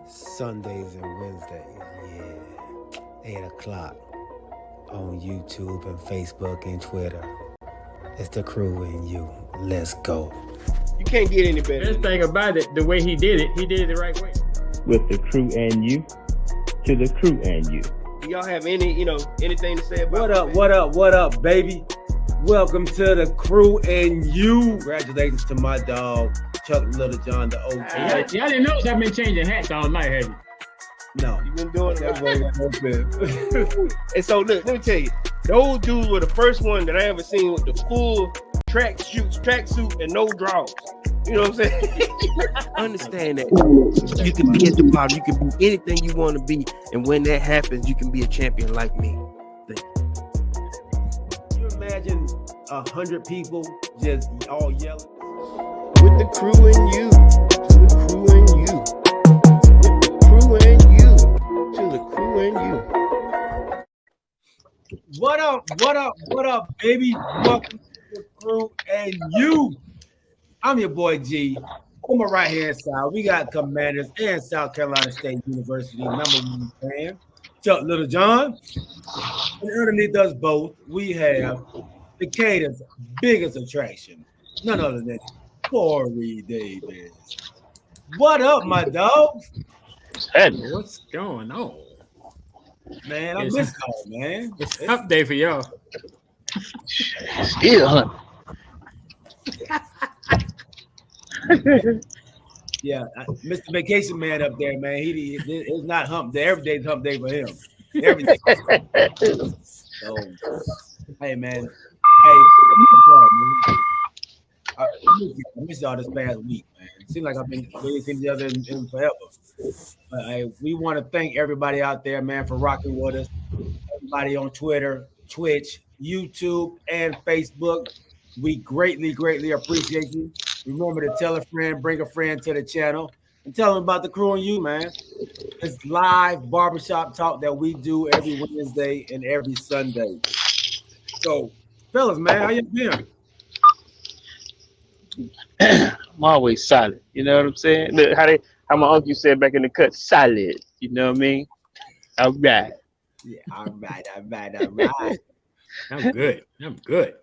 Sundays and Wednesdays, yeah. 8 o'clock on YouTube and Facebook and Twitter. It's the crew and you. Let's go. You can't get any better. Best thing about it, the way he did it the right way. With the crew and you, to the crew and you. Do y'all have anything to say about What up, baby? Welcome to the crew and you. Congratulations to my dog, Chuck Little John, the OG. Y'all didn't notice I've been changing hats all night, have you? No. You've been doing that. And so look, let me tell you, those dudes were the first one that I ever seen with the full tracksuit and no drawers. You know what I'm saying? Understand that you can be at the bottom, you can be anything you want to be, and when that happens, you can be a champion like me. Can you imagine 100 people just all yelling? With the crew and you, to the crew and you. With the crew and you, to the crew and you. What up, baby? Welcome to the crew and you. I'm your boy G. On my right hand side, we got Commanders and South Carolina State University #1 fan, Chuck Little John. And underneath us both, we have Decatur's biggest attraction, none other than Corey Davis. What up, my dog? What's going on? Man, I miss y'all, man. It's up day for y'all. Still hunt. Yeah, Mr. Vacation Man up there, man. It's not hump day. Every day's hump day for him. Every day. So, hey, man. Hey, I miss y'all this past week, man. It seems like I've been seeing each other in forever. But hey, we want to thank everybody out there, man, for rocking with us. Everybody on Twitter, Twitch, YouTube, and Facebook. We greatly appreciate you. Remember to tell a friend, bring a friend to the channel, and tell them about the crew and you, man. It's live barbershop talk that we do every Wednesday and every Sunday. So, fellas, man, how you been? I'm always solid. You know what I'm saying? Look, how my uncle said back in the cut, solid. You know what I mean? All right. Yeah, all right. I'm good. Good.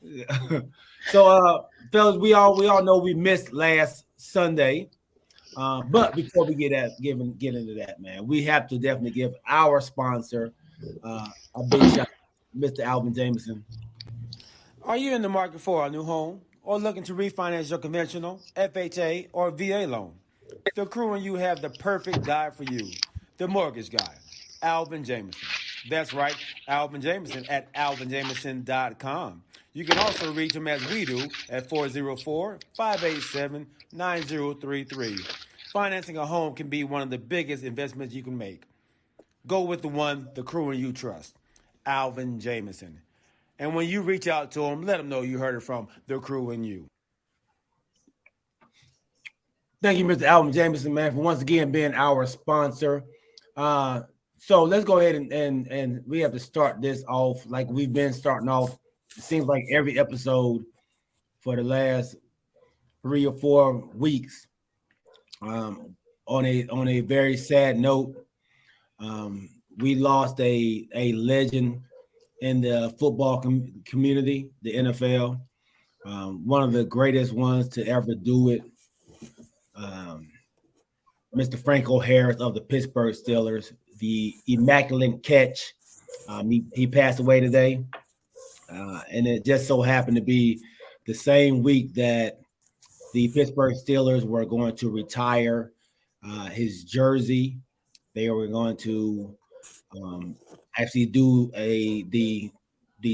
Yeah. So, fellas, we all know we missed last Sunday, but before we get into that, man, we have to definitely give our sponsor a big shout, Mr. Alvin Jameson. Are you in the market for a new home or looking to refinance your conventional FHA or VA loan? The crew and you have the perfect guy for you, the mortgage guy, Alvin Jameson. That's right, Alvin Jameson at alvinjameson.com. You can also reach him as we do at 404-587-9033. Financing a home can be one of the biggest investments you can make. Go with the one the crew and you trust, Alvin Jameson. And when you reach out to him, let him know you heard it from the crew and you. Thank you, Mr. Alvin Jameson, man, for once again being our sponsor. So let's go ahead and we have to start this off like we've been starting off. It seems like every episode for the last 3 or 4 weeks. On a very sad note, we lost a legend in the football community, the NFL. One of the greatest ones to ever do it. Mr. Franco Harris of the Pittsburgh Steelers, the immaculate catch. He passed away today. And it just so happened to be the same week that the Pittsburgh Steelers were going to retire his jersey. They were going to actually do the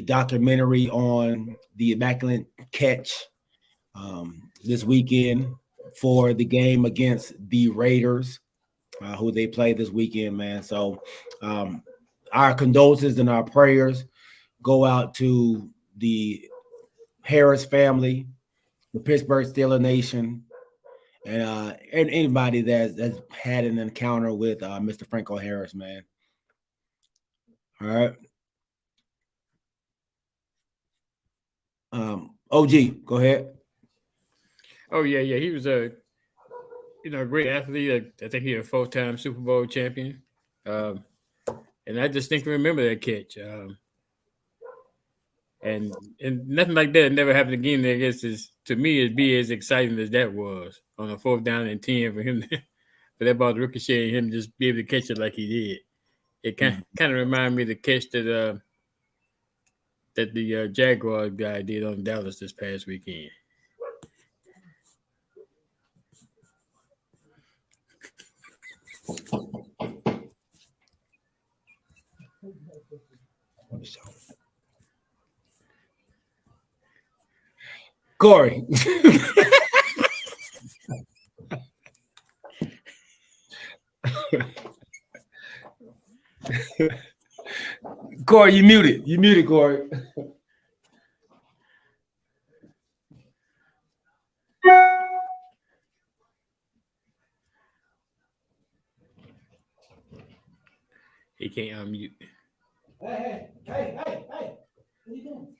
documentary on the immaculate catch this weekend for the game against the Raiders, who they play this weekend, man. So our condolences and our prayers go out to the Harris family, the Pittsburgh Steelers Nation, and anybody that's had an encounter with Mr. Franco Harris, man. All right. OG, go ahead. Oh yeah. He was a great athlete. I think he's a 4-time Super Bowl champion. And I distinctly remember that catch. And nothing like that never happened again. I guess to me it'd be as exciting as that was on a 4th down and 10 for him for that ball to ricochet and him just be able to catch it like he did. It kind of reminded me of the catch that the Jaguar guy did on Dallas this past weekend. Corey. Corey, you muted. You muted, Corey. He can't unmute. Hey. What are you doing?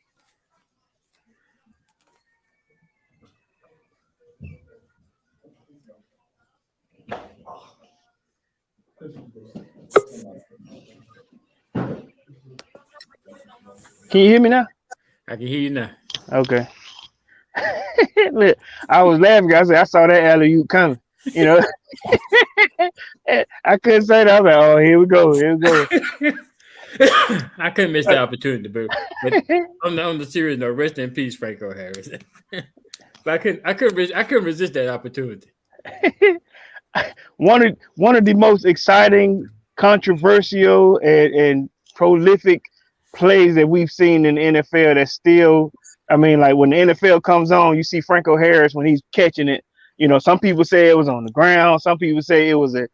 Can you hear me now? I can hear you now. Okay. Look, I was laughing. I said I saw that alley-oop coming. You know, I couldn't say that. I was like, "Oh, here we go. I couldn't miss the opportunity, but on the serious note, rest in peace, Franco Harris. But I couldn't resist that opportunity. One of the most exciting, controversial, and prolific plays that we've seen in the NFL. That's still, I mean, like when the NFL comes on, you see Franco Harris when he's catching it. You know, some people say it was on the ground. Some people say it was an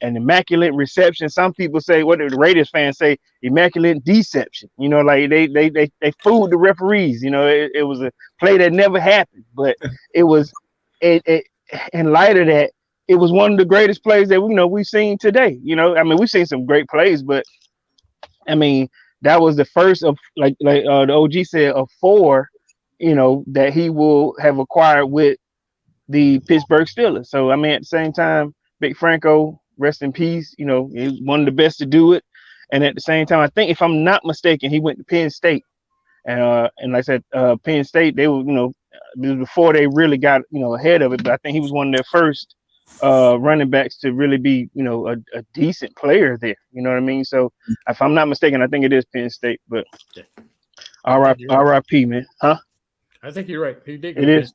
immaculate reception. Some people say, what the Raiders fans say, immaculate deception. You know, like they fooled the referees. You know, it was a play that never happened, but it was in light of that, it was one of the greatest plays that we've seen today. You know, I mean, we've seen some great plays, but I mean, that was the first of like the OG said of 4, that he will have acquired with the Pittsburgh Steelers. So I mean, at the same time, Big Franco, rest in peace. You know, he was one of the best to do it. And at the same time, I think if I'm not mistaken, he went to Penn State. And like I said, Penn State, they were, before they really got, ahead of it. But I think he was one of their first running backs to really be, a decent player there. You know what I mean? So if I'm not mistaken, I think it is Penn State. But RIP, man. Huh? I think you're right. He did. It is.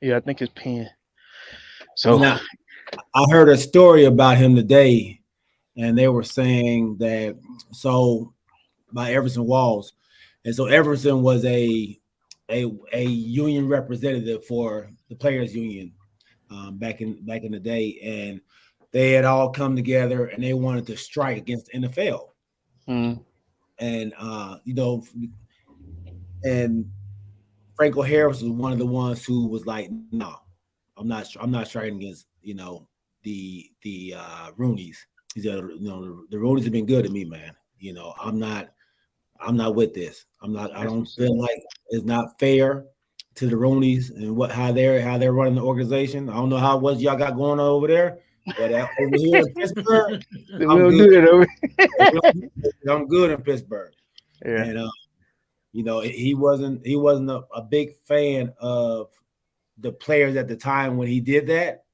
Yeah. I think it's Penn. So now, I heard a story about him today, and they were saying that by Everson Walls, and so Everson was a union representative for the players union back in the day, and they had all come together and they wanted to strike against the NFL. And and Franco Harris was one of the ones who was like, no, I'm not striking against the Roonies. He said, the Roonies have been good to me, man. I'm not with this. I don't feel like it's not fair to the Roonies and how they're running the organization. I don't know how what y'all got going on over there, but over here in Pittsburgh, I'm good in Pittsburgh. Yeah. And he wasn't a big fan of the players at the time when he did that,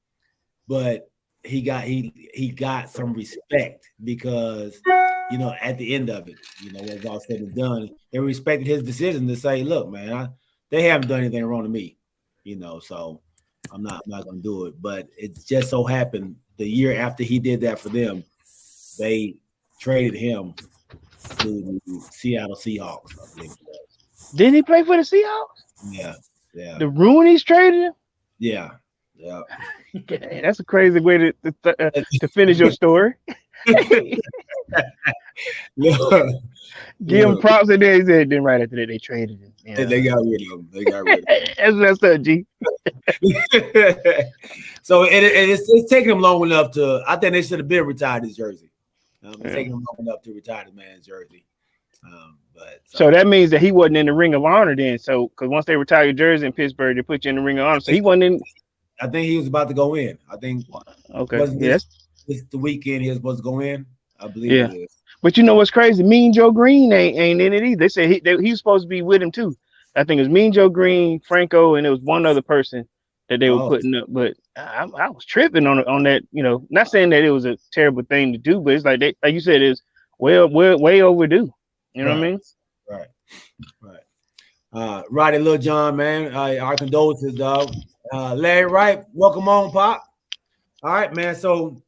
but he got some respect because at the end of it, when it's all said and done, they respected his decision to say, look, man, they haven't done anything wrong to me, so I'm not gonna do it. But it just so happened the year after he did that for them, they traded him to the Seattle Seahawks, I believe it was. Didn't he play for the Seahawks? Yeah. The Roonies traded him? Yeah. That's a crazy way to finish your story. Give him props, and then right after that they traded him. They got rid of him. That's messed up, G. So it's taking him long enough to. I think they should have been retired his jersey. It's taking him long enough to retire the man's jersey. So that means that he wasn't in the Ring of Honor then. So because once they retire your jersey in Pittsburgh, they put you in the Ring of Honor. So he wasn't in. I think he was about to go in. I think Okay, wasn't yes, this the weekend he was supposed to go in? I believe yeah. it is. But you know what's crazy? Mean Joe Green ain't in it either. They said he was supposed to be with him too. I think it was Mean Joe Green, Franco, and it was one other person that they were Oh, putting up. But I was tripping on that. You know, not saying that it was a terrible thing to do, but it's like like you said, it's way overdue. You know what I mean? right. Roddy Lil John, man. Our condolences, dog. Larry Wright, welcome on, Pop. All right, man. So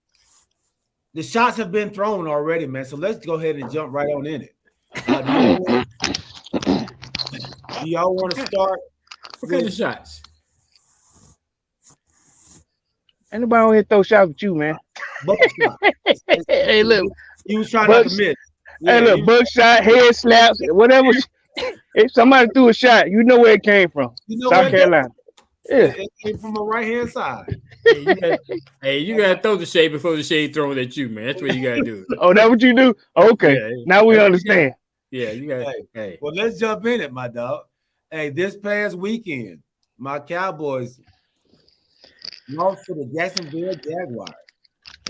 the shots have been thrown already, man. So let's go ahead and jump right on in it. Do y'all want to start? What kind of shots? Ain't nobody on here throw shots at you, man. Hey, look, He was trying not to miss. Hey, look, buckshot, head slaps, whatever. If somebody threw a shot, you know where it came from. You know South Carolina. Yeah. It came from a right-hand side. You gotta throw the shade before the shade thrown at you, man. That's what you gotta do. Oh, that what you do? Okay. Yeah, now we understand. Yeah, you gotta. Hey. Well, let's jump in it, my dog. Hey, this past weekend, my Cowboys lost to the Jacksonville Jaguars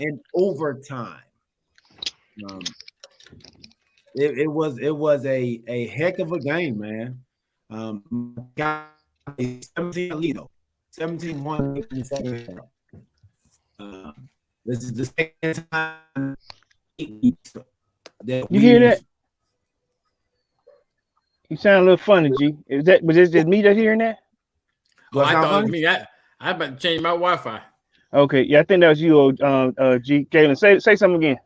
in overtime. It was a heck of a game, man. 17 lead, 17-1 in the second half. This is the second time 8 weeks that you hear that? You sound a little funny, G. Was it just me that's hearing that? Oh, I thought it was me. I about to change my Wi-Fi. Okay, yeah, I think that was you, G. Galen, say something again.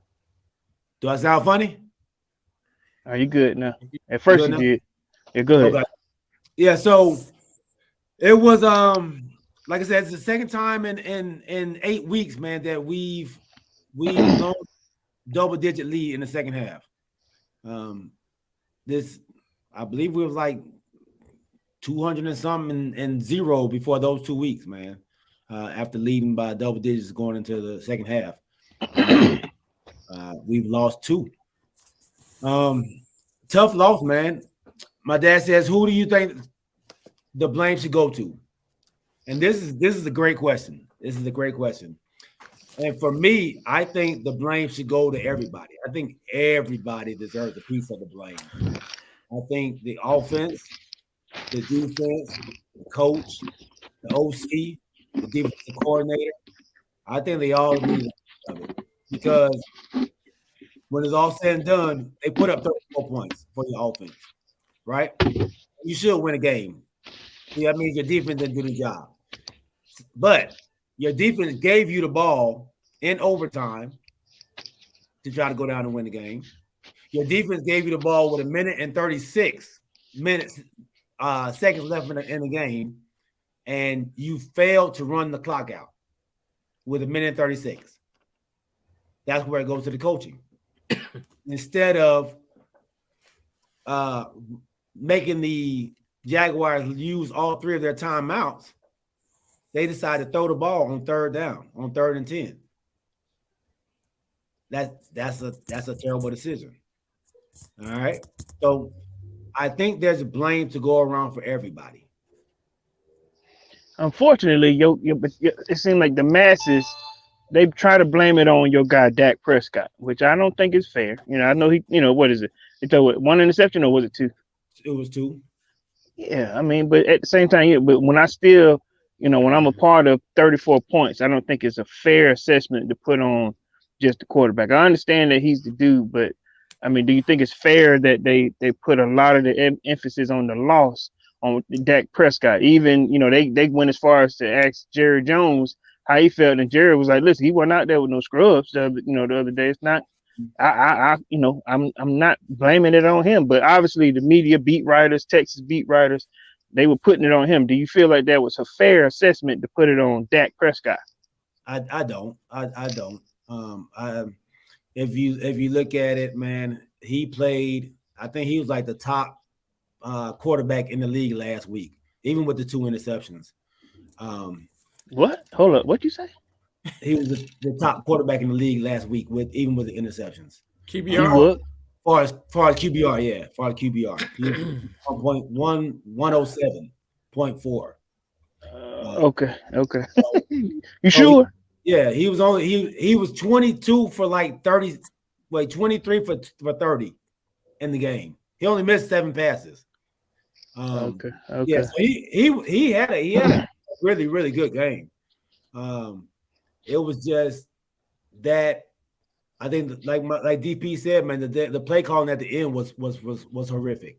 Do I sound funny? Are you good now? At first you did. Yeah, go ahead. Okay. Yeah, so it was like I said, it's the second time in 8 weeks, man, that we've blown double-digit lead in the second half. This, I believe, we was like 200 and something and 0 before those 2 weeks, man. After leading by double digits going into the second half, we've lost 2. Tough loss, man. My dad says, "Who do you think the blame should go to?" And this is a great question. This is a great question. And for me, I think the blame should go to everybody. I think everybody deserves a piece of the blame. I think the offense, the defense, the coach, the OC, the defensive coordinator, I think they all need it because when it's all said and done, they put up 34 points for your offense, right? You should win a game. Yeah, that means your defense didn't do the job. But your defense gave you the ball in overtime to try to go down and win the game. Your defense gave you the ball with 1 minute and 36 seconds left in the game, and you failed to run the clock out with 1 minute and 36. That's where it goes to the coaching. Instead of making the Jaguars use all 3 of their timeouts, they decided to throw the ball on 3rd down, on 3rd and 10. That's a terrible decision. All right. So I think there's blame to go around for everybody. Unfortunately, it seems like the masses, they try to blame it on your guy Dak Prescott, which I don't think is fair. You know, I know what is it? They throw 1 interception, or was it 2? It was 2. Yeah, I mean, but at the same time, but when I still, when I'm a part of 34 points, I don't think it's a fair assessment to put on just the quarterback. I understand that he's the dude, but I mean, do you think it's fair that they put a lot of the emphasis on the loss on Dak Prescott? Even, they went as far as to ask Jerry Jones how he felt, and Jerry was like, "Listen, he wasn't out there with no scrubs, the other day. It's not, I'm not blaming it on him, but obviously the media beat writers, Texas beat writers, they were putting it on him. Do you feel like that was a fair assessment to put it on Dak Prescott?" I don't. I don't. If you look at it, man, he played. I think he was like the top quarterback in the league last week, even with the 2 interceptions. What? Hold up. What'd you say? He was the top quarterback in the league last week even with the interceptions. QBR. Far as QBR, yeah. Far as QBR. 107.4. Okay. You sure? Yeah, he was 22 for like 30, 23 for 30 in the game. He only missed 7 passes. Okay. Yeah, so he had a really, really good game. It was just that I think like DP said, man, the play calling at the end was horrific.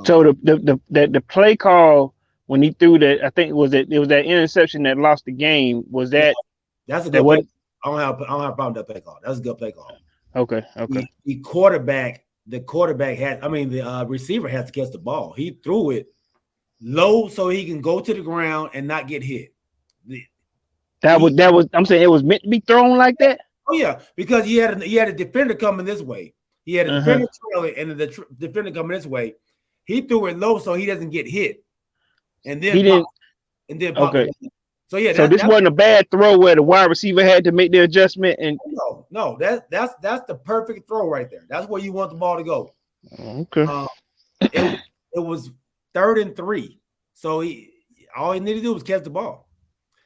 So the play call when he threw that, I think it was that interception that lost the game. Was that? That's a good play. I don't have a problem with that play call. That's a good play call. Okay. The quarterback had, the receiver has to catch the ball. He threw it low so he can go to the ground and not get hit. That was I'm saying it was meant to be thrown like that. Oh yeah, because he had a defender coming this way. He had a defender trailing and the defender coming this way. He threw it low so he doesn't get hit. And then he didn't. Pop. Okay. So yeah, so this wasn't a bad throw where the wide receiver had to make the adjustment. And no, that's the perfect throw right there. That's where you want the ball to go. Okay. It was 3rd and 3, so all he needed to do was catch the ball.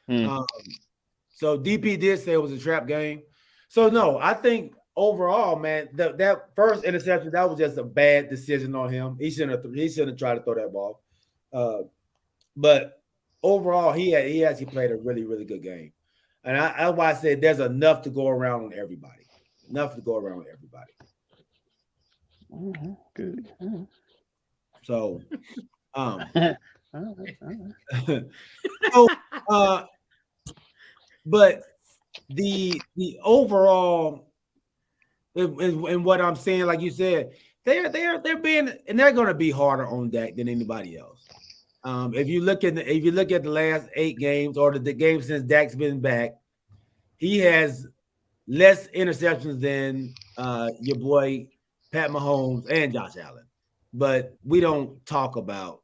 So DP did say it was a trap game. So no, I think overall, man, that first interception, that was just a bad decision on him. He shouldn't have tried to throw that ball. But overall, he actually played a really, really good game. And that's why I said there's enough to go around on everybody. Good. So, but the overall, and what I'm saying, like you said, they're being, and they're going to be harder on Dak than anybody else. If you look at the last 8 games or the game since Dak's been back, he has less interceptions than your boy Pat Mahomes and Josh Allen. But we don't talk about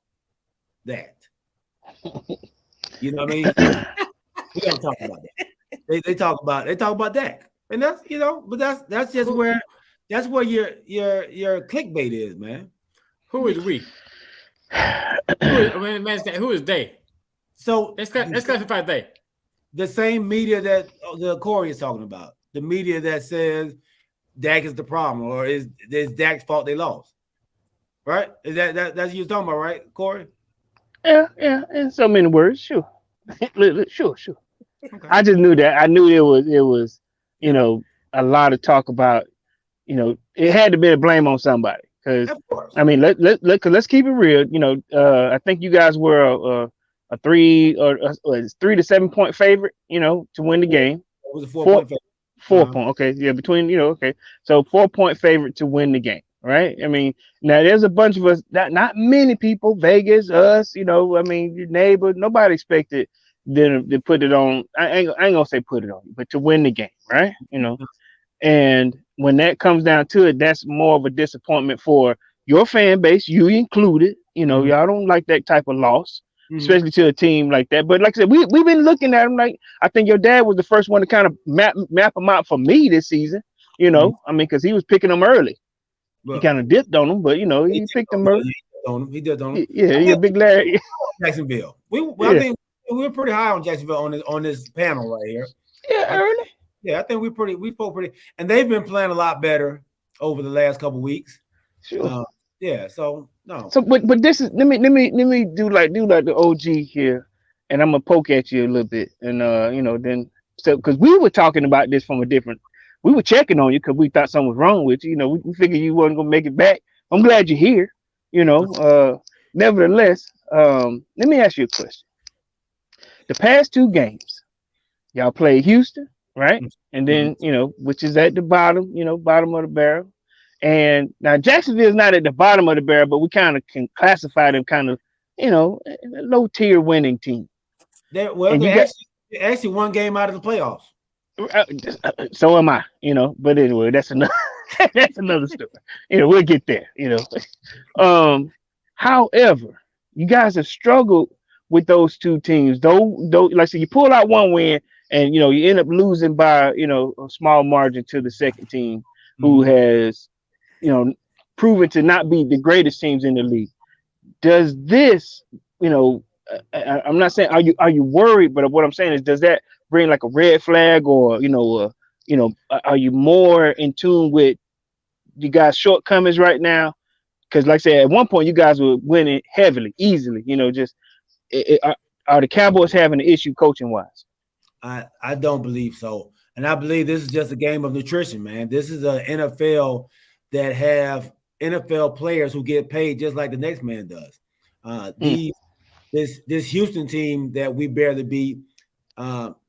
that. You know what I mean? We don't talk about that. They talk about Dak, and that's but that's just where your clickbait is, man. Who is we? Who is they? So let's classify they. The same media that the Corey is talking about, the media that says Dak is the problem, or is Dak's fault they lost, right? Is that's what you're talking about, right, Corey? Yeah, in so many words, sure. Sure. Okay. I just knew that. I knew it was a lot of talk about, it had to be a blame on somebody. Because let's keep it real. I think you guys were a 3 to 7 point favorite, to win the game. It was a 4-point favorite. 4 point. Okay, yeah, between okay. So 4-point favorite to win the game, right? I mean, now there's a bunch of us, not many people, Vegas, us, your neighbor, nobody expected them to put it on. I ain't gonna say put it on, but to win the game, right? And when that comes down to it, that's more of a disappointment for your fan base, you included. Y'all don't like that type of loss, especially to a team like that. But like I said, we've been looking at them. Like, I think your dad was the first one to kind of map them out for me this season. Because he was picking them early. He kind of dipped on them, but he picked them early. He did on them. Yeah, big Larry. Jacksonville. I think we're pretty high on Jacksonville on this panel right here. Yeah, early. Yeah, I think we spoke pretty, and they've been playing a lot better over the last couple of weeks. Sure. So no. So, but this is let me do like the OG here, and I'm gonna poke at you a little bit, and then because we were talking about this from a different, we were checking on you because we thought something was wrong with you. We figured you wasn't gonna make it back. I'm glad you're here. Nevertheless, let me ask you a question. The past 2 games, y'all played Houston. Right. And then, which is at the bottom, bottom of the barrel. And now Jacksonville is not at the bottom of the barrel, but we kind of can classify them kind of, a low tier winning team. They actually 1 game out of the playoffs. So am I, but anyway, that's another story. We'll get there, However, you guys have struggled with those 2 teams, though, like I said, you pull out 1 win. And you end up losing by a small margin to the second team, who has proven to not be the greatest teams in the league. Does this I'm not saying are you worried, but what I'm saying is, does that bring like a red flag, or are you more in tune with you guys' shortcomings right now? Because like I said, at one point you guys were winning heavily, easily. Are the Cowboys having an issue coaching wise? I don't believe so, and I believe this is just a game of nutrition, man. This is an NFL that have NFL players who get paid just like the next man does. This Houston team that we barely beat,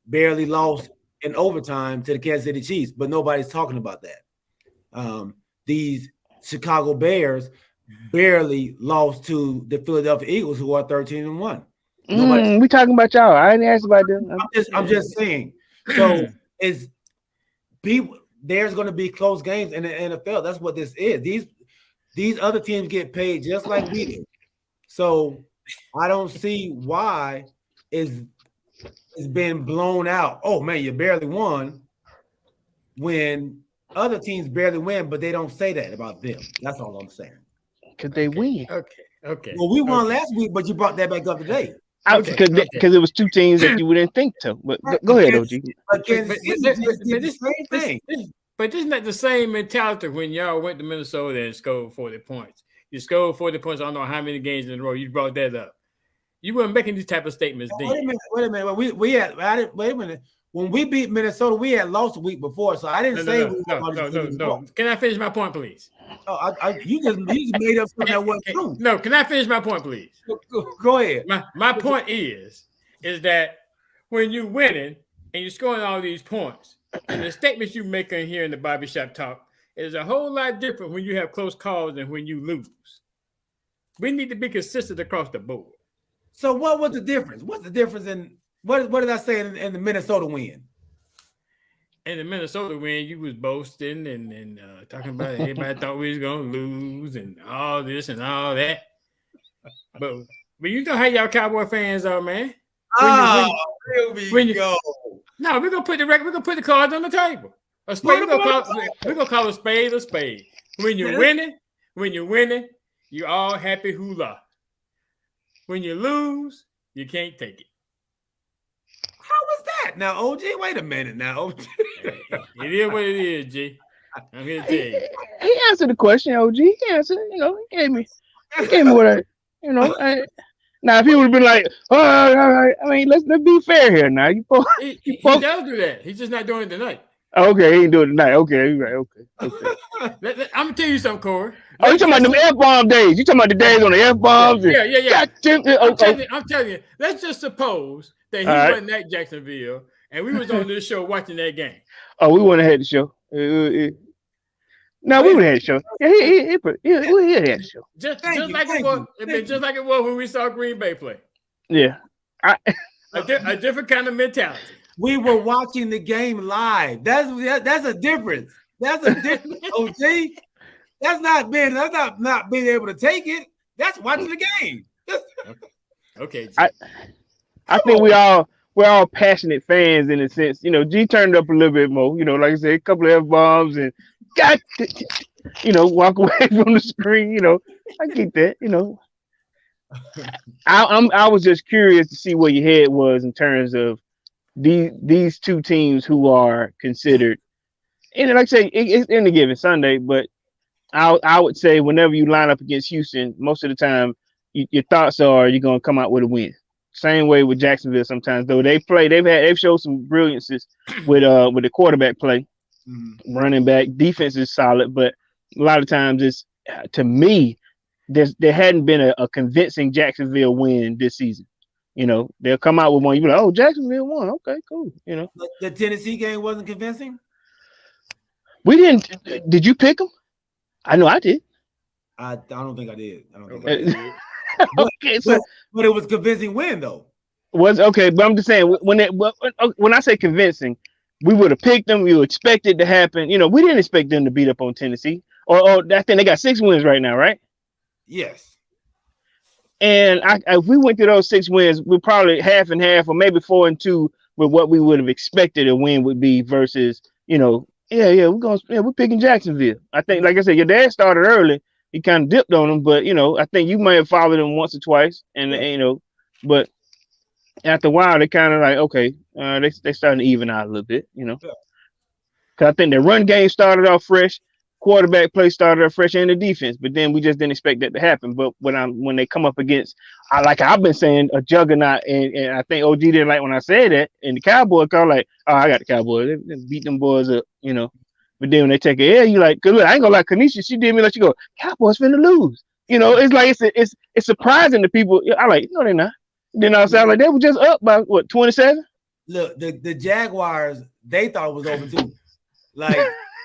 barely lost in overtime to the Kansas City Chiefs, but nobody's talking about that. These Chicago Bears barely lost to the Philadelphia Eagles, who are 13-1. We talking about y'all. I didn't ask about them. I'm just saying. So is people? There's going to be close games in the NFL. That's what this is. These other teams get paid just like we do. So I don't see why it's been blown out. Oh man, you barely won, when other teams barely win, but they don't say that about them. That's all I'm saying. Because they win. Okay. Well, we won last week, but you brought that back up today. Because it was two teams that you wouldn't think to. But go ahead, OG. But this is not the same mentality when y'all went to Minnesota and scored 40 points. You scored 40 points. I don't know how many games in a row. You brought that up. You weren't making these type of statements. Wait a minute. Wait a minute. When we beat Minnesota, we had lost a week before, so I didn't say no. Can I finish my point, please? You just made up something that wasn't true. No, can I finish my point, please? Go ahead. My point is that when you're winning and you're scoring all these points, and the statements you make in here in the barbershop talk is a whole lot different when you have close calls than when you lose. We need to be consistent across the board. So what was the difference? What's the difference in what did I say in the Minnesota win? In the Minnesota win, you was boasting and talking about everybody thought we was gonna lose and all this and all that. But you know how y'all Cowboy fans are, man. When you go. No, we're gonna put the record. We're gonna put the cards on the table. A spade. We're gonna call a spade a spade. When you're winning, you all happy hula. When you lose, you can't take it. How was that? Now, OG, wait a minute. Now, OG. It is what it is, G. I'm here to tell you. He answered the question, OG. He answered. He gave me what I. Now, if he would have been like, I mean, let's be fair here. Now, he does do that. He's just not doing it tonight. Okay, he ain't doing it tonight. Okay, right. Okay. I'm gonna tell you something, Corey. You talking about them F-bomb days? You talking about the days on the F-bombs? Yeah. I'm telling you. Let's just suppose that he wasn't at Jacksonville and we was on this show watching that game. Oh, we wouldn't have had the show. No, we would have had the show. Yeah, he had the show. Just like it was when we saw Green Bay play. Yeah, a different kind of mentality. We were watching the game live. That's a difference. That's a difference. OG. That's not being able to take it. That's watching the game. Okay. I think we're all passionate fans in a sense. G turned up a little bit more. Like I said, a couple of F-bombs and walk away from the screen. I get that. I was just curious to see where your head was in terms of these two teams who are considered. And like I say, it's in a given Sunday, but I would say whenever you line up against Houston, most of the time your thoughts are you're gonna come out with a win. Same way with Jacksonville sometimes, though they've showed some brilliances with the quarterback play, running back, defense is solid, but a lot of times it's to me there hadn't been a convincing Jacksonville win this season. They'll come out with one. You be like, oh, Jacksonville won. Okay, cool. The Tennessee game wasn't convincing. We didn't. Did you pick them? I know I did. I don't think I did. Okay, but it was convincing win though. Was okay, but I'm just saying when I say convincing, we would have picked them. We would expect it to happen. We didn't expect them to beat up on Tennessee. Or I think they got 6 wins right now, right? Yes. And if we went through those 6 wins, we're probably half and half, or maybe 4-2 with what we would have expected a win would be versus, we're picking Jacksonville. I think, like I said, your dad started early. He kind of dipped on them, but I think you may have followed him once or twice, and But after a while, they kind of like, okay, they starting to even out a little bit, you know. Yeah. Because I think the run game started off fresh, quarterback play started off fresh, and the defense. But then we just didn't expect that to happen. But when they come up against, I've been saying, a juggernaut, and I think OG didn't like when I said that, and the Cowboys call like, oh, I got the Cowboys, they beat them boys up, you know. But then when they take it, you like, cause look, I ain't gonna lie, Kanisha, she did me like you go, Cowboys finna lose. You know, it's like it's surprising to people. I like, no, they're not. Then I was like, they were just up by what, 27? Look, the Jaguars, they thought it was over too. Like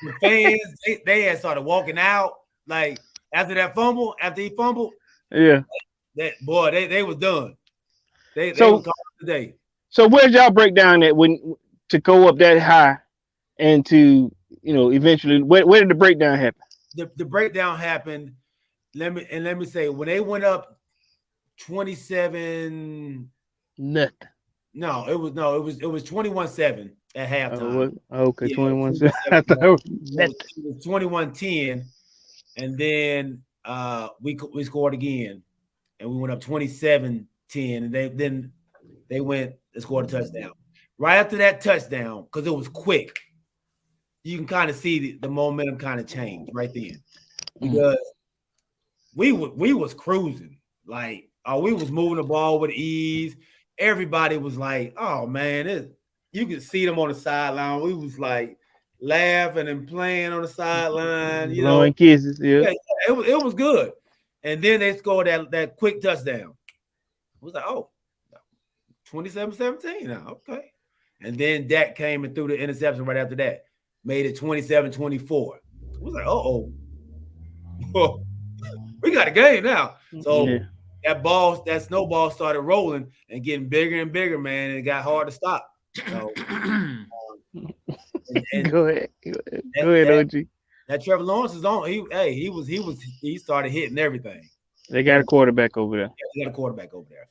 the fans, they had started walking out. Like after he fumbled, Yeah. that boy, they was done. They So- was called today. So where'd y'all break down that when to go up that high and to, you know, eventually where did the breakdown happen? The breakdown happened. Let me say, when they went up 27. Nothing. No, it was 21-7 at halftime. Okay, Yeah, 21. 21-7. I thought it was It nothing. was 21-10, and then we scored again, and we went up 27-10, and they went and scored a touchdown. Right after that touchdown, because it was quick, you can kind of see the momentum kind of change right then, because we was cruising, like we was moving the ball with ease. Everybody was like, "Oh man, you could see them on the sideline." We was like laughing and playing on the sideline, you Blowing know. kisses, yeah. It was good. And then they scored that quick touchdown. I was like, oh, 27-17 now, okay. And then Dak came and threw the interception right after that, made it 27-24. I was like, uh-oh. We got a game now. So that snowball started rolling and getting bigger and bigger, man, and it got hard to stop. So, Go ahead, OG. That Trevor Lawrence is on. He started hitting everything. They got a quarterback over there. Yeah, they got a quarterback over there.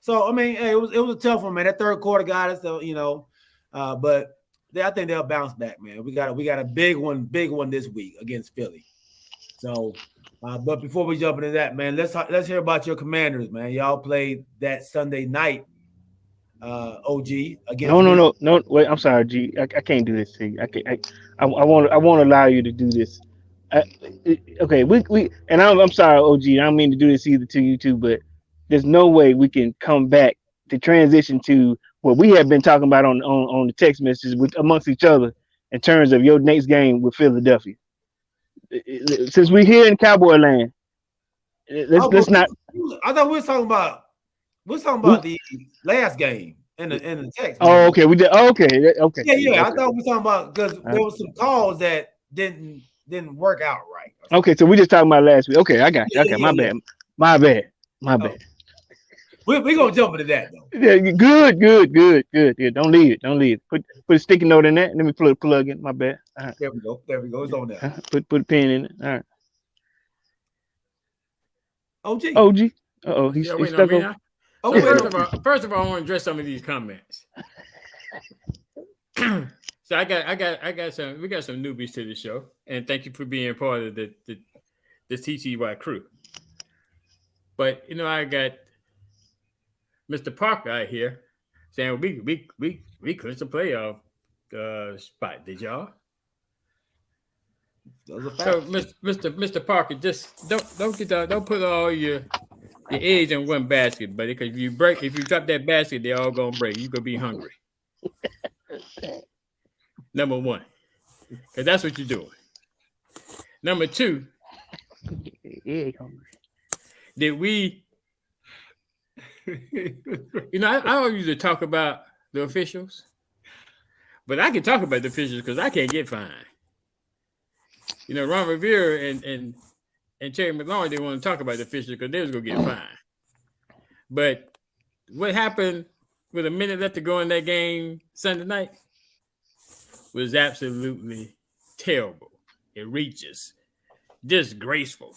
So I mean, hey, it was a tough one, man. That third quarter got us, you know. But I think they'll bounce back, man. We got a big one this week against Philly. So, but before we jump into that, man, let's hear about your Commanders, man. Y'all played that Sunday night, OG against. No. Wait, I'm sorry, G. I can't do this to you. I won't allow you to do this. Okay, we and I'm sorry, OG. I don't mean to do this either to you too, but there's no way we can come back to transition to what we have been talking about on the text messages amongst each other in terms of your next game with Philadelphia. Since we're here in Cowboy land, let's not. I thought we were talking about the last game in the text. Oh, okay, we did. Oh, okay. Yeah. Okay. I thought we were talking about because there was some calls that didn't work out right. Okay, so we just talking about last week. Okay, I got you. Okay, my bad. We're gonna jump into that though. Yeah, good. Yeah, don't leave it. Put a sticky note in that. Let me put a plug in. My bad. All right. There we go. It's on there. Put a pin in it. All right. OG. He's wait, stuck no, on. First of all, I want to address some of these comments. So we got some newbies to the show, and thank you for being part of the TTY crew. But you know, I got Mr. Parker out here saying we clinched a playoff spot. Did y'all? So, Mr. Parker, just don't put all your eggs in one basket, buddy. Because if you drop that basket, they're all gonna break. You gonna be hungry. Number one, because that's what you're doing. Number two, did we? You know, I don't usually talk about the officials, but I can talk about the officials because I can't get fined. You know, Ron Rivera and Terry McLaurin didn't want to talk about the officials because they was gonna get fined. But what happened with a minute left to go in that game Sunday night was absolutely terrible. Egregious, disgraceful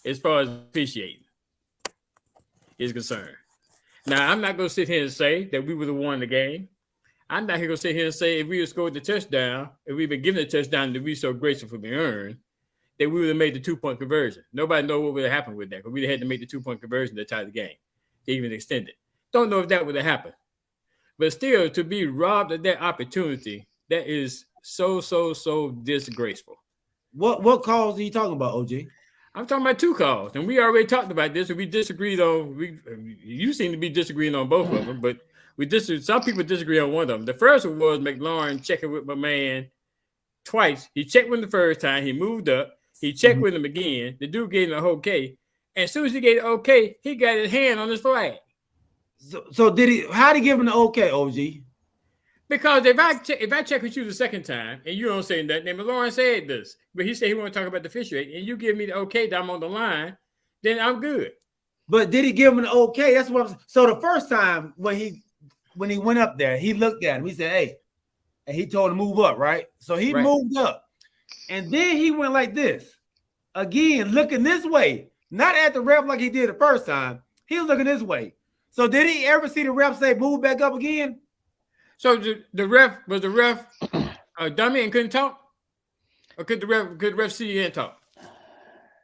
as far as officiating is concerned. Now, I'm not going to sit here and say that we would have won the game. I'm not going to sit here and say if we had scored the touchdown, if we'd been given the touchdown that we so gracefully earned, that we would have made the 2-point conversion. Nobody knows what would have happened with that because we'd have had to make the 2-point conversion to tie the game to even extend it. Don't know if that would have happened. But still, to be robbed of that opportunity, that is so disgraceful. What calls are you talking about, OG? I'm talking about 2 calls, and we already talked about this, and we disagreed on. You seem to be disagreeing on both of them, but some people disagree on one of them. The first one was McLaurin checking with my man twice. He checked with him the first time. He moved up. He checked with him again. The dude gave him an okay, and as soon as he gave it okay, he got his hand on his flag. So did he? How did he give him the okay, OG? Because if I check with you the second time and you don't say that, then McLaurin said this, but he said he want to talk about the officiating, and you give me the okay that I'm on the line, then I'm good. But did he give him an okay? That's what I'm saying. So the first time when he went up there, he looked at him. He said, "Hey," and he told him to move up, right? So he moved up, and then he went like this again, looking this way, not at the ref like he did the first time. He was looking this way. So did he ever see the ref say move back up again? So the ref a dummy and couldn't talk, or could the ref see you and talk?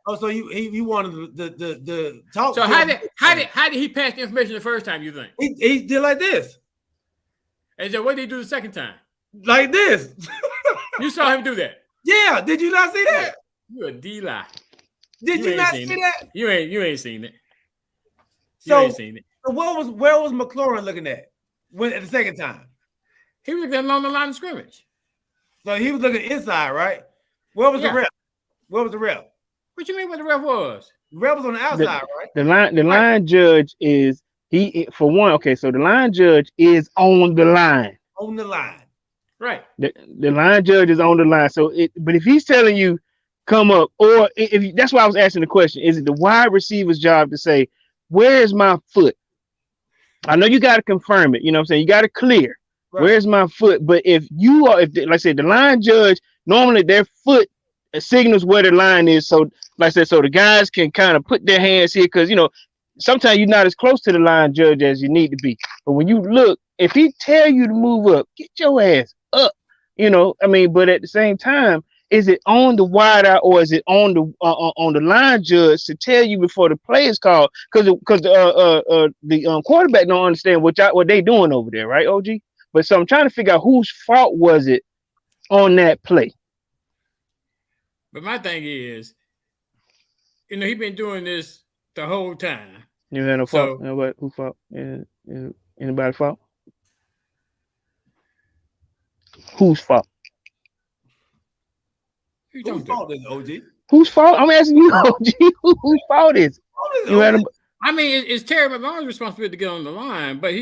Oh, so he wanted the talk. So how did he pass the information the first time? You think he did like this? And so what did he do the second time? Like this. You saw him do that? Yeah. Did you not see that? You a D-lie. Did you not see that? You ain't seen it. You ain't seen it. So where was McLaurin looking at at the second time? He was looking along the line of scrimmage. So he was looking inside, right? Where was the ref? Where was the ref? What you mean what the ref was? The ref was on the outside, right? The line judge is for one. Okay, so the line judge is on the line. On the line. Right. The line judge is on the line. So but if he's telling you come up, or if that's why I was asking the question, is it the wide receiver's job to say, where's my foot? I know you got to confirm it. You know what I'm saying? You got to clear. Right. Where's my foot? But if like I said, the line judge, normally their foot signals where the line is. So like I said, so the guys can kind of put their hands here, because sometimes you're not as close to the line judge as you need to be. But when you look, if he tell you to move up, get your ass up. But at the same time, is it on the wideout or is it on the line judge to tell you before the play is called? Because the quarterback don't understand what they doing over there, right, OG? But so I'm trying to figure out whose fault was it on that play. But my thing is, he been doing this the whole time. You had no fault. Nobody, who fault? Anybody fault? Whose fault? Whose fault is it, OG? Whose fault? I'm asking you, OG. Whose fault is it? I mean, it's Terry McLaurin's responsibility to get on the line, but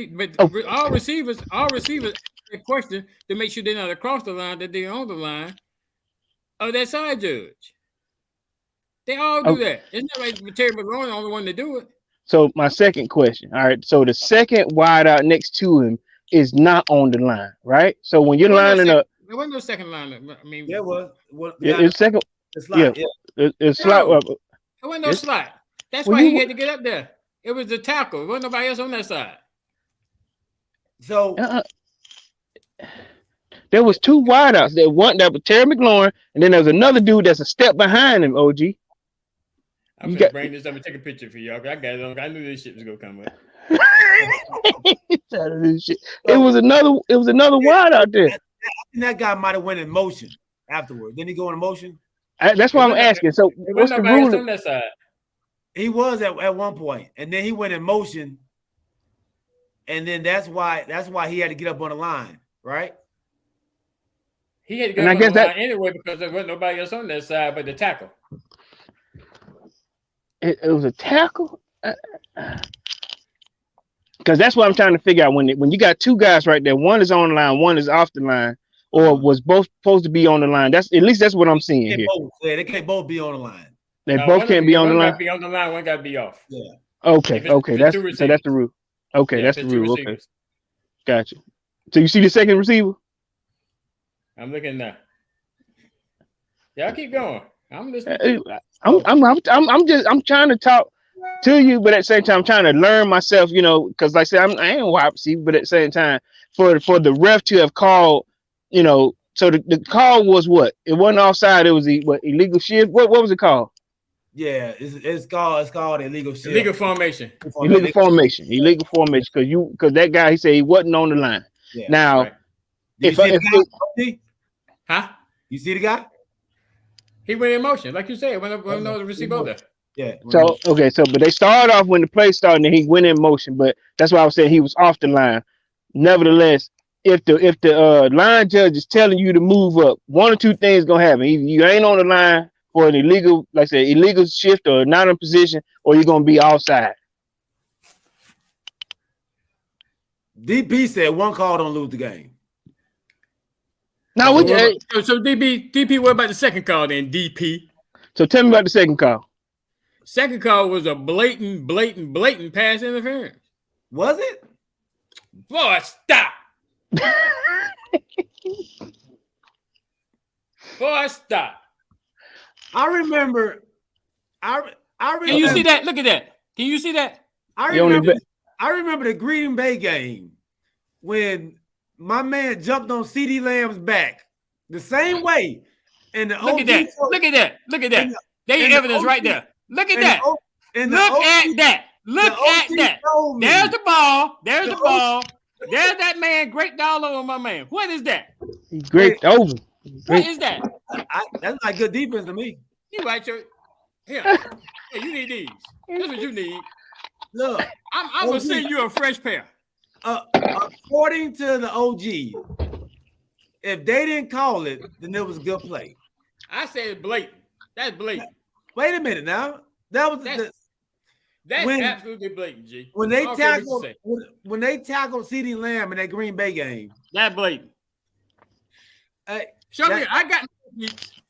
all receivers the question to make sure they're not across the line, that they're on the line of that side judge. They all do that. It's not like Terry McLaurin the only one to do it. So my second question. All right. So the second wide out next to him is not on the line, right? So when you're lining up, there wasn't no second line. I mean, there was. It's second. It's slot. There wasn't no slot. That's why he had to get up there. It was the tackle. There wasn't nobody else on that side. So there was 2 wideouts. That was Terry McLaurin, and then there was another dude that's a step behind him. OG. I'm gonna bring this up and take a picture for y'all. I got it on. I knew this shit was gonna come up. It was another wide out there. That guy might have went in motion afterward. Didn't he go in motion? That's why I'm asking. So what's the rule on that side? He was at one point, and then he went in motion, and then that's why he had to get up on the line, right? He had to get up on the line anyway because there wasn't nobody else on that side but the tackle. It was a tackle. Because that's what I'm trying to figure out. When you got 2 guys right there, one is on the line, one is off the line, or was both supposed to be on the line. That's what I'm seeing here. They can't both be on the line. They both can't be on the line. One got to be on the line. One got to be off. Yeah. Okay. That's the rule. Okay, that's the rule. Okay, gotcha. So you see the second receiver? I'm looking now. Y'all keep going. I'm listening. I'm trying to talk to you, but at the same time, I'm trying to learn myself. Because like I said, I ain't a wide receiver, but at the same time, for the ref to have called, so the call was what? It wasn't offside. It was illegal shift. What was it called? Yeah, it's called illegal shit. Illegal formation. Illegal formation because that guy, he said he wasn't on the line. Yeah, now right. You see the guy? Huh? You see the guy? He went in motion, like you said, when the receiver over there. Yeah. So but they started off when the play started and he went in motion, but that's why I was saying he was off the line. Nevertheless, if the line judge is telling you to move up, one or two things gonna happen. Either you ain't on the line for an illegal, like I said, illegal shift or not in position, or you're gonna be offside. DP said one call don't lose the game. Now so DP, what about the second call then, DP? So tell me about the second call. Second call was a blatant pass interference. Was it? Boy, stop. Boy, stop. I remember. Can you see that? Look at that. Can you see that? I remember the Green Bay game when my man jumped on CD Lamb's back the same way. And look at that. Look at that. Look at that. There's your evidence right there. Look at that. Look at that. Look at that. There's the ball. There's the ball. There's that man. Great dollar on my man. What is that? Great over. What is that? That's like good defense to me. You right, Church? Yeah. Hey, you need these. That's what you need. Look, I'm gonna send you a fresh pair. According to the OG, if they didn't call it, then it was a good play. I said blatant. That's blatant. Wait a minute now. That's absolutely blatant, G. When they tackled CD Lamb in that Green Bay game. That blatant. Show me. I got receipts.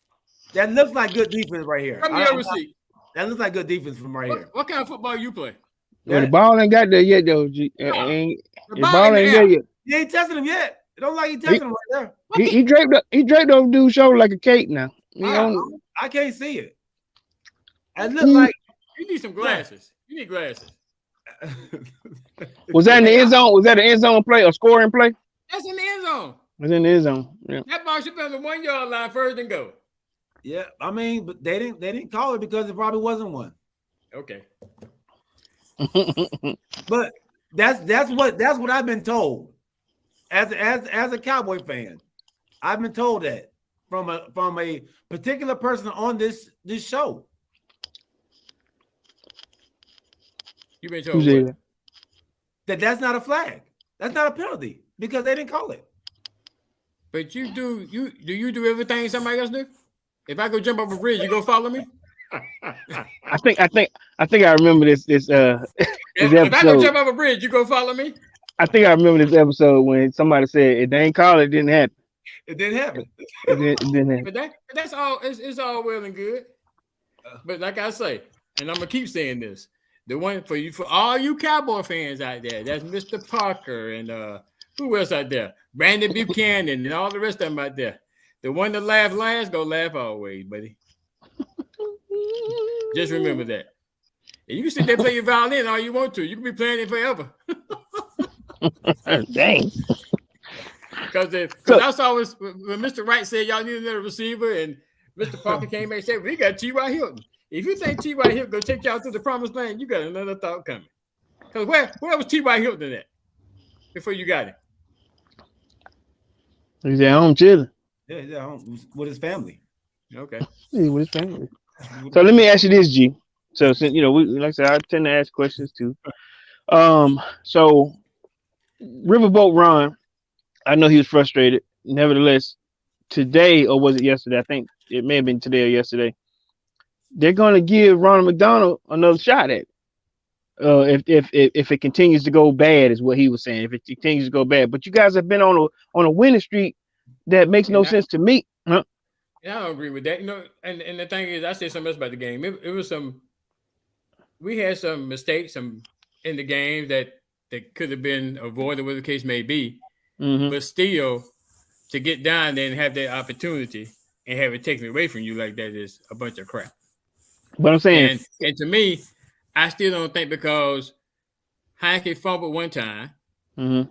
That looks like good defense right here. Show me your receipt. That looks like good defense from right here. What kind of football you play? Well, the ball ain't got there yet, though. G. The ball ain't there yet. He ain't testing him yet. It don't like he testing him right there. He draped over dude's shoulder like a cape now. I can't see it. It looks like you need some glasses. You need glasses. Was that in the end zone? Was that an end zone play or scoring play? That's in the end zone. It was in the end zone. Yeah. That ball should be on the 1 yard line first and go. Yeah, I mean, but they didn't call it because it probably wasn't one. Okay. But that's what I've been told as a Cowboy fan. I've been told that from a particular person on this show. You've been told that's not a flag. That's not a penalty because they didn't call it. But you do do everything somebody else do? If I go jump off a bridge, you go follow me? I think I remember this episode. If I go jump off a bridge, you go follow me? I think I remember this episode when somebody said if they ain't call it, it didn't happen. It didn't happen. It didn't happen. But that's all. It's all well and good. But like I say, and I'm gonna keep saying this: the one for all you Cowboy fans out there, that's Mr. Parker and who else out there? Brandon Buchanan and all the rest of them out there. The one that laugh last, go laugh always, buddy. Just remember that. And you can sit there and play your violin all you want to. You can be playing it forever. Dang. Because I saw when Mr. Wright said y'all need another receiver, and Mr. Parker came back and said, we got T.Y. Hilton. If you think T.Y. Hilton going to take y'all to the promised land, you got another thought coming. Because where was T.Y. Hilton at before you got him? He's at home chilling. Yeah, home with his family. Okay. He's with his family. So let me ask you this, G. So since we like I said, I tend to ask questions too. So Riverboat Ron, I know he was frustrated. Nevertheless, today, or was it yesterday? I think it may have been today or yesterday. They're going to give Ronald McDonald another shot at it. If it continues to go bad, is what he was saying. If it continues to go bad, but you guys have been on a winning streak that makes no sense to me. Huh? Yeah, I don't agree with that. And the thing is, I said something else about the game. It was we had some mistakes in the game that could have been avoided, whatever the case may be. Mm-hmm. But still, to get down there and have that opportunity and have it taken away from you like that is a bunch of crap. But I'm saying, and to me, I still don't think because Heineke fumbled one time, mm-hmm.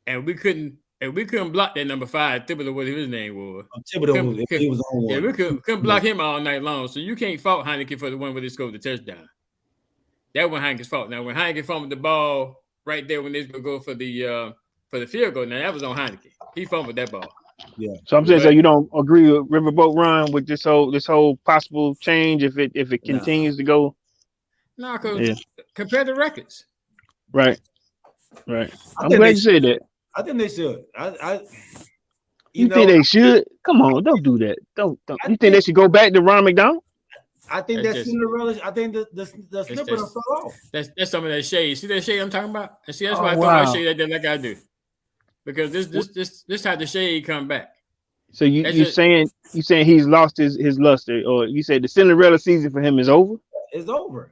and we couldn't And we couldn't block that number 5, Thibodeau, what his name was. Thibodeau, if he was on one. Yeah, we couldn't block him all night long. So you can't fault Heineke for the one where they scored the touchdown. That was Heineke's fault. Now, when Heineke fumbled the ball right there when they were going for the field goal, now that was on Heineke. He fumbled that ball. Yeah. So I'm saying, so you don't agree with Riverboat Run with this whole possible change if it continues to go? No, because compare the records. Right. I'm glad you said that. I think they should. You think they should? Come on, don't do that. Don't. You think they should go back to Ron McDonald? I think that's Cinderella. I think the slipper fell off. That's some of that shade. See that shade I'm talking about? And see, that's why I throw my shade at them like I do. Because this how the shade come back. So you saying he's lost his luster, or you said the Cinderella season for him is over? It's over.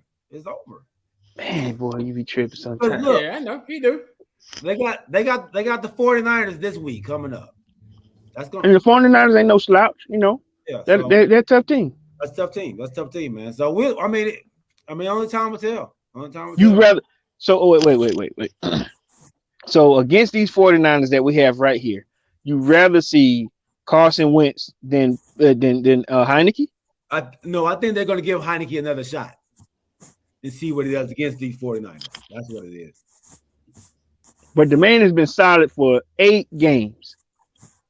Man, boy, you be tripping sometimes. Look, yeah, I know he do. They got the 49ers this week coming up. That's going. And the 49ers ain't no slouch, you know. Yeah, they're a tough team. That's a tough team, man. So only time will tell. Rather wait. So against these 49ers that we have right here, you rather see Carson Wentz than Heineke? I think they're going to give Heineke another shot and see what he does against these 49ers. That's what it is. But the man has been solid for 8 games,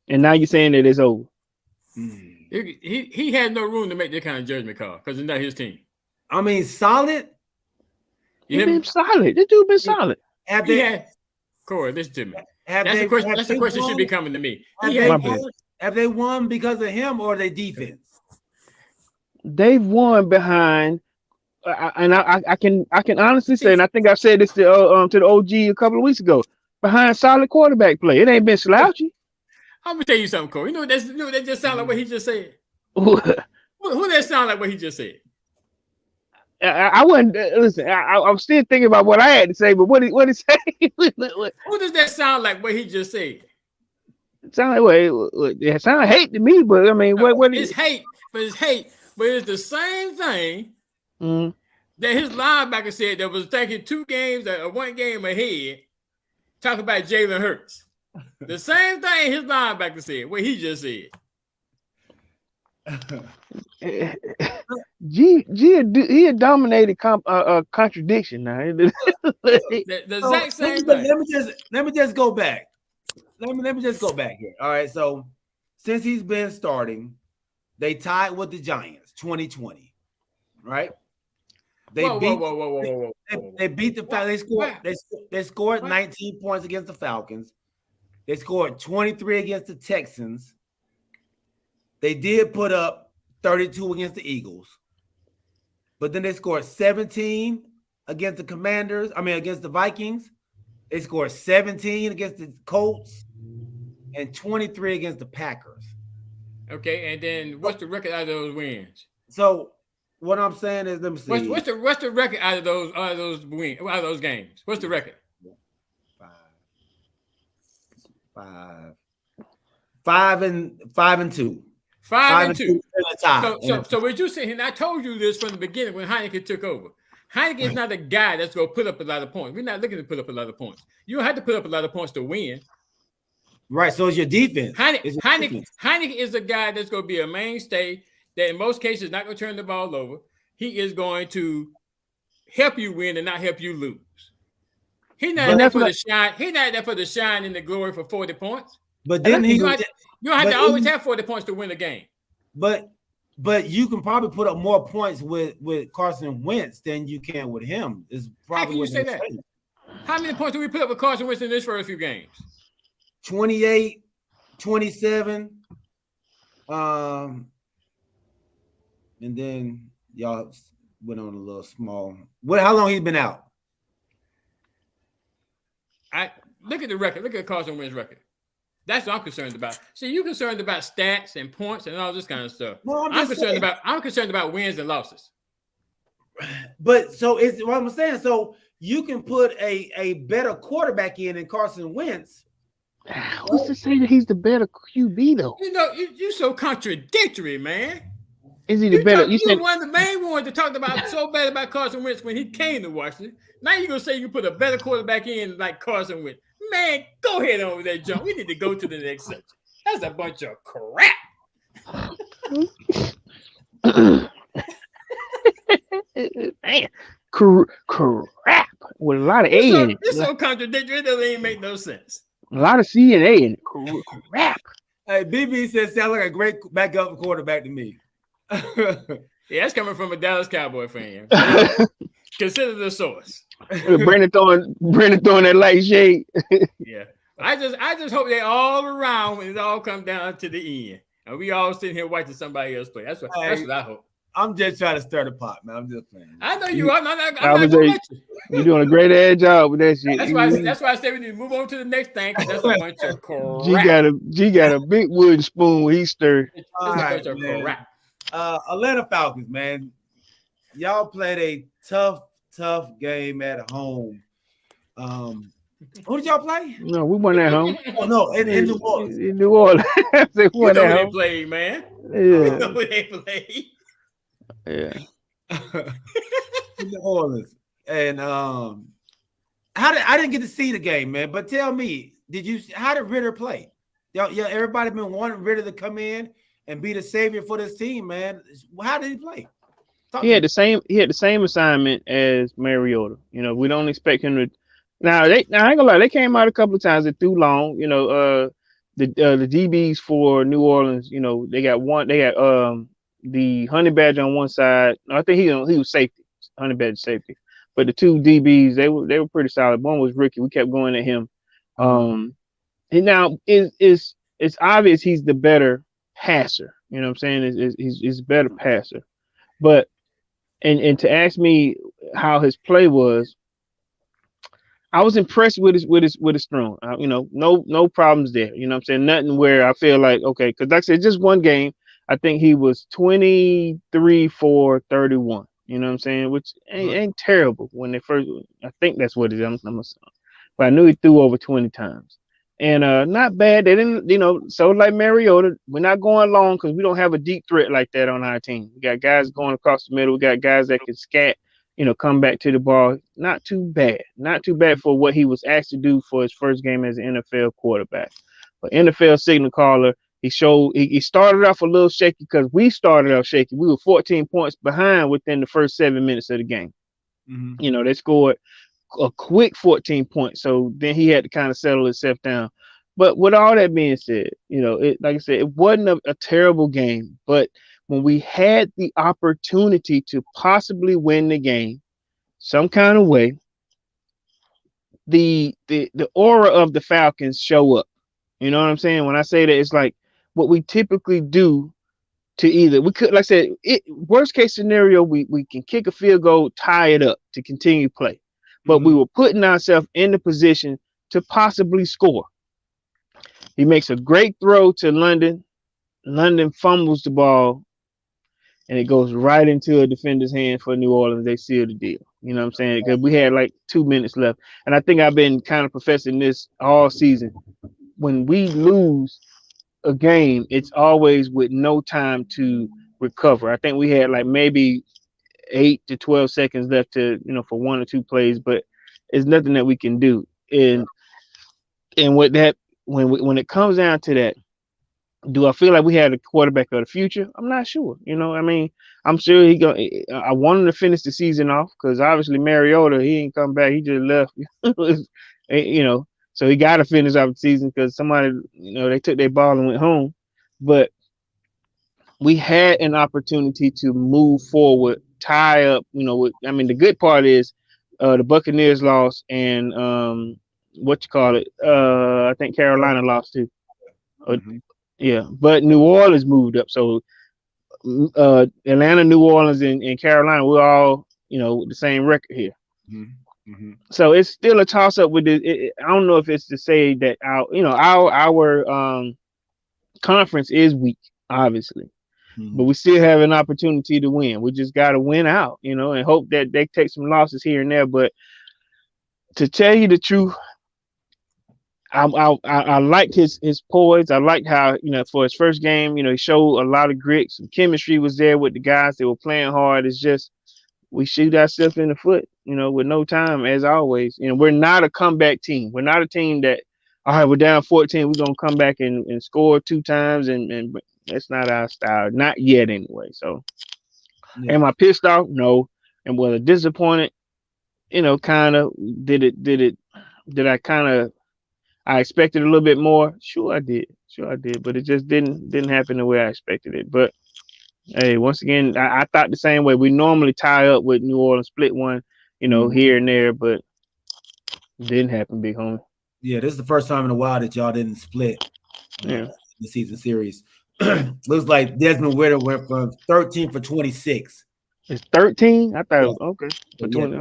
and now you're saying that it's over. He had no room to make that kind of judgment call because it's not his team. I mean, solid. He's been solid. This dude been solid. Corey, listen to me. That's the question should be coming to me. Have they won because of him or their defense? They've won behind, and I can honestly say, and I think I said this to the OG a couple of weeks ago, behind solid quarterback play. It ain't been slouchy. I'm gonna tell you something, Corey. That just sound like what he just said. Who that sound like what he just said? I wouldn't listen. I'm still thinking about what I had to say, but what he say? Who does that sound like? What he just said? It sound like it sound like hate to me, but I mean, what is hate? But it's the same thing that his linebacker said that was taking 2 games or 1 game ahead. Talk about Jalen Hurts. The same thing his linebacker said. What he just said. He had dominated contradiction now. the exact same thing. Let me just go back. Let me just go back here. All right. So since he's been starting, they tied with the Giants 2020. Right? They beat the Falcons. They scored 19 points against the Falcons. They scored 23 against the Texans. They did put up 32 against the Eagles. But then they scored 17 against against the Vikings. They scored 17 against the Colts and 23 against the Packers. Okay, and then what's the record out of those wins? So what I'm saying is, let me see. What's the record out of those wins, out of those games? What's the record? 5-2. 5-2. So what you saying? And I told you this from the beginning when Heineke took over. Heineke is not a guy that's going to put up a lot of points. We're not looking to put up a lot of points. You don't have to put up a lot of points to win. Right. So it's your defense. Heineke is a guy that's going to be a mainstay that in most cases is not going to turn the ball over. He is going to help you win and not help you lose. He's not there for the shine. He's not there for the shine and the glory for 40 points. But then you don't have to always have 40 points to win a game. But you can probably put up more points with Carson Wentz than you can with him. Is probably how can you say that? How many points do we put up with Carson Wentz in this first few games? 28, 27. And then y'all went on a little small. How long he's been out? I look at the record. Look at Carson Wentz's record. That's what I'm concerned about. See, you're concerned about stats and points and all this kind of stuff. No, I'm concerned about wins and losses. But so it's what I'm saying. So you can put a better quarterback in Carson Wentz. What's to say that he's the better QB though? You know, you're so contradictory, man. Is he the better? You're one of the main ones that talked about so bad about Carson Wentz when he came to Washington. Now you're gonna say you put a better quarterback in like Carson Wentz. Man, go ahead on with that jump. We need to go to the next section. That's a bunch of crap. Man, crap with a lot of A in it. It's so contradictory. It doesn't even make no sense. A lot of C and A in it. Crap. Hey, BB says sound like a great backup quarterback to me. Yeah, that's coming from a Dallas Cowboy fan. Consider the source. Brandon throwing that light shade. Yeah. I just hope they all around when it all comes down to the end. And we all sitting here watching somebody else play. That's what I hope. I'm just trying to stir the pot, man. I'm just playing. I know you are. I'm not gonna let you. You're doing a great ass job with that shit. That's why I said we need to move on to the next thing, because that's a bunch of crap. G got a big wooden spoon he stirred. That's a bunch of crap. Atlanta Falcons, man. Y'all played a tough game at home. Who did y'all play? No, we won at home. Oh no, in New Orleans. In New Orleans. They played, man. Yeah. You know who they played. Yeah. In New Orleans. And I didn't get to see the game, man. But tell me, how did Ritter play? Yeah, everybody been wanting Ritter to come in and be the savior for this team, man. How did he play? He had the same assignment as Mariota. You know, we don't expect him to. Now I ain't gonna lie, they came out a couple of times. They threw long. You know, the DBs for New Orleans. You know, they got the Honey Badger on one side. I think he was safety, Honey Badger safety. But the two DBs, they were pretty solid. One was Ricky. We kept going at him. And now it's obvious he's the better passer. You know what I'm saying? He's a better passer. But and to ask me how his play was, I was impressed with his throwing. You know, no problems there. You know what I'm saying? Nothing where I feel like, okay, because like I said, just one game, I think he was 23 for 31. You know what I'm saying? Which ain't terrible when they first. I think that's what it is. But I knew he threw over 20 times. And not bad. They didn't, you know, so like Mariota, we're not going long because we don't have a deep threat like that on our team. We got guys going across the middle. We got guys that can scat, you know, come back to the ball. Not too bad. Not too bad for what he was asked to do for his first game as an NFL quarterback. But NFL signal caller, he started off a little shaky because we started off shaky. We were 14 points behind within the first 7 minutes of the game. Mm-hmm. You know, they scored a quick 14 points. So then he had to kind of settle himself down. But with all that being said, you know, like I said, it wasn't a terrible game. But when we had the opportunity to possibly win the game some kind of way, the aura of the Falcons show up. You know what I'm saying? When I say that, it's like what we typically do to either we could, like I said, worst case scenario, we can kick a field goal, tie it up to continue play. But we were putting ourselves in the position to possibly score. He makes a great throw to London. London fumbles the ball, and it goes right into a defender's hand for New Orleans. They seal the deal. You know what I'm saying? Because we had like 2 minutes left. And I think I've been kind of professing this all season. When we lose a game, it's always with no time to recover. I think we had like maybe 8 to 12 seconds left to, you know, for 1 or 2 plays, but it's nothing that we can do. And with that, when it comes down to that, do I feel like we had a quarterback of the future? I'm not sure. You know, I mean, I'm sure I want him to finish the season off because obviously Mariota, he ain't come back. He just left. You know, so he got to finish off the season because somebody, you know, they took their ball and went home. But we had an opportunity to move forward, tie up, you know, the good part is the Buccaneers lost and I think Carolina lost too. Yeah, but New Orleans moved up. So Atlanta, New Orleans, and Carolina, we're all, you know, the same record here. So it's still a toss up with this. I don't know if it's to say that our conference is weak, obviously. But we still have an opportunity to win. We just got to win out, you know, and hope that they take some losses here and there. But to tell you the truth, I liked his poise. I liked how, you know, for his first game, you know, he showed a lot of grit. Some chemistry was there with the guys. They were playing hard. It's just we shoot ourselves in the foot. with no time as always. We're not a comeback team. We're not a team that, all right, we're down 14, we're gonna come back and score 2 times, and that's not our style, not yet anyway. So, am I pissed off? No. And was I disappointed? Kind of. Did I kind of? I expected a little bit more. Sure, I did. But it just didn't happen the way I expected it. But hey, once again, I thought the same way. We normally tie up with New Orleans, split one, here and there, but it didn't happen, big homie. Yeah, this is the first time in a while that y'all didn't split the season series. Looks like Desmond Ritter went from 13 for 26. It's 13? I thought it was okay. For 20,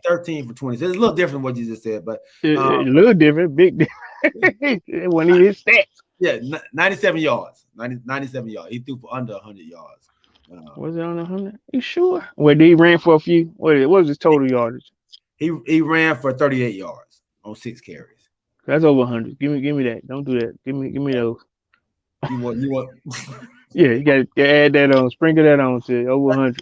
13 for 20. It's a little different than what you just said, but a little different, big different. It wasn't even his stats. Yeah, 97 yards. 97 yards. He threw for under 100 yards. Was it on 100? You sure? Well, he ran for a few. What was his total yardage? He ran for 38 yards on 6 carries. That's over 100. Give me that. Don't do that. Give me those. You want Yeah, you got to add that on. Sprinkle that on to over 100.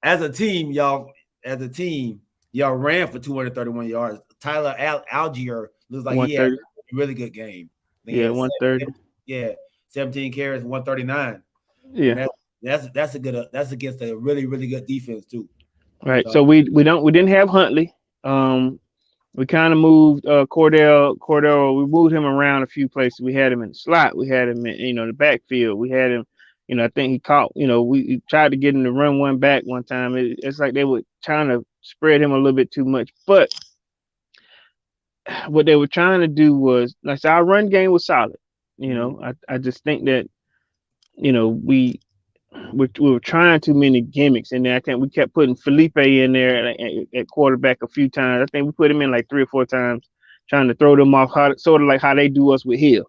As a team, y'all ran for 231 yards. Tyler Algier looks like he had a really good game. Yeah, 130. 17 carries, 139. Yeah, that's against a really, really good defense too. Right. So we didn't have Huntley. We kind of moved Cordell. We moved him around a few places. We had him in the slot. We had him in the backfield. We had him. I think he caught. We tried to get him to run one back one time. It's like they were trying to spread him a little bit too much. But what they were trying to do was, like I said, our run game was solid. I just think that we were trying too many gimmicks in there. I think we kept putting Felipe in there at quarterback a few times. I think we put him in like 3 or 4 times, trying to throw them off, sort of like how they do us with Hill.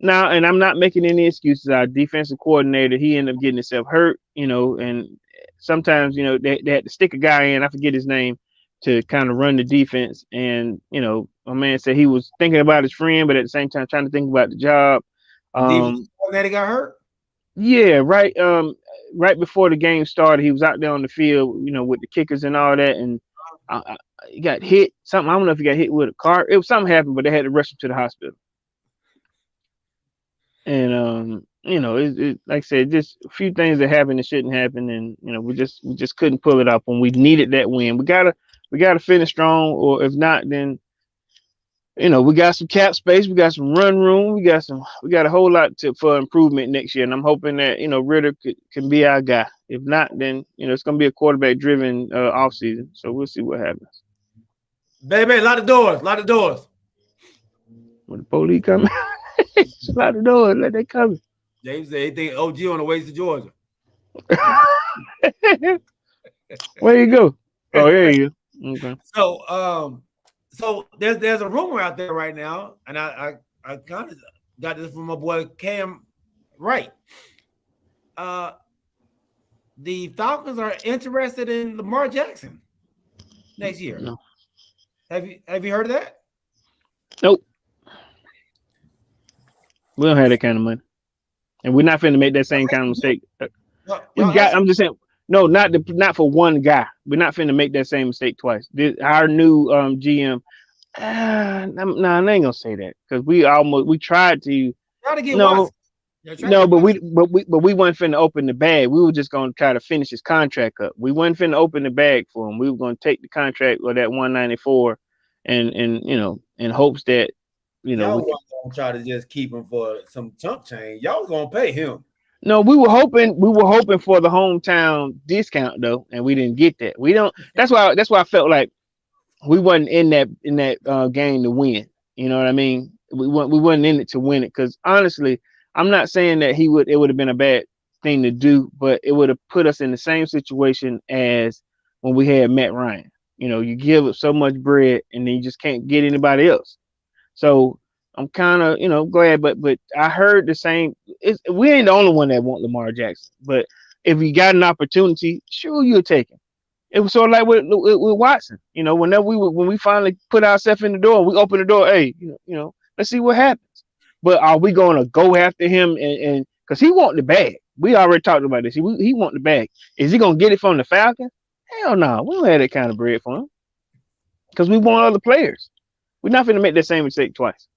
Now, and I'm not making any excuses. Our defensive coordinator, he ended up getting himself hurt, and sometimes, they had to stick a guy in, I forget his name, to kind of run the defense. And, my man said he was thinking about his friend, but at the same time trying to think about the job. Defensive coordinator got hurt? Yeah, right. Right before the game started, he was out there on the field, with the kickers and all that, and he got hit. Something, I don't know if he got hit with a car. It was something happened, but they had to rush him to the hospital. And it like I said, just a few things that happened that shouldn't happen, and we just couldn't pull it off when we needed that win. We gotta finish strong, or if not, then we got some cap space, we got some run room, we got a whole lot for improvement next year, and I'm hoping that Ritter can be our guy. If not, then it's gonna be a quarterback driven off season. So we'll see what happens. Baby, lock the doors. When the police come. Lock the door, let they come. James said he think OG on the way to Georgia. Where you go? Oh, here you go. Okay. So there's a rumor out there right now, and I kind of got this from my boy Cam Wright. The Falcons are interested in Lamar Jackson next year. No. Have you heard of that? Nope. We don't have that kind of money, and we're not finna make that same kind of mistake. I'm just saying, no, not for one guy. We're not finna make that same mistake twice. Our new GM, I ain't gonna say that, because we tried to. But we weren't finna open the bag. We were just gonna try to finish his contract up. We weren't finna open the bag for him. We were gonna take the contract or that 194, and in hopes that y'all weren't gonna try to just keep him for some chump change. Y'all was gonna pay him. No, we were hoping for the hometown discount though, and we didn't get that. We don't. That's why I felt like we wasn't in that game to win. You know what I mean? We wasn't in it to win it, because honestly, I'm not saying that it would have been a bad thing to do, but it would have put us in the same situation as when we had Matt Ryan. You give up so much bread and then you just can't get anybody else. So I'm kind of, glad, but I heard the same. We ain't the only one that want Lamar Jackson, but if you got an opportunity, sure, you'll take him. It was sort of like with Watson. Whenever when we finally put ourselves in the door, we open the door. Hey, let's see what happens. But are we going to go after him and because he want the bag? We already talked about this. He want the bag. Is he going to get it from the Falcons? Hell no, we don't have that kind of bread for him because we want other players. We're not going to make that same mistake twice.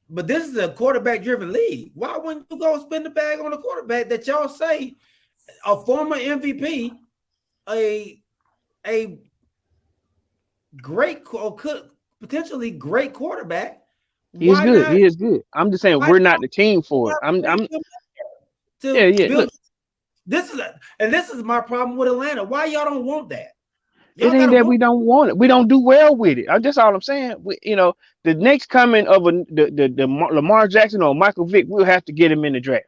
But this is a quarterback-driven league. Why wouldn't you go spend the bag on a quarterback that y'all say a former MVP, a great or could potentially great quarterback? He's good. He is good. I'm just saying we're not the team for it. I'm yeah. Build, look, this is my problem with Atlanta. Why y'all don't want that? It ain't that we don't want it. We don't do well with it. That's all I'm saying. The next coming of the Lamar Jackson or Michael Vick, we'll have to get him in the draft.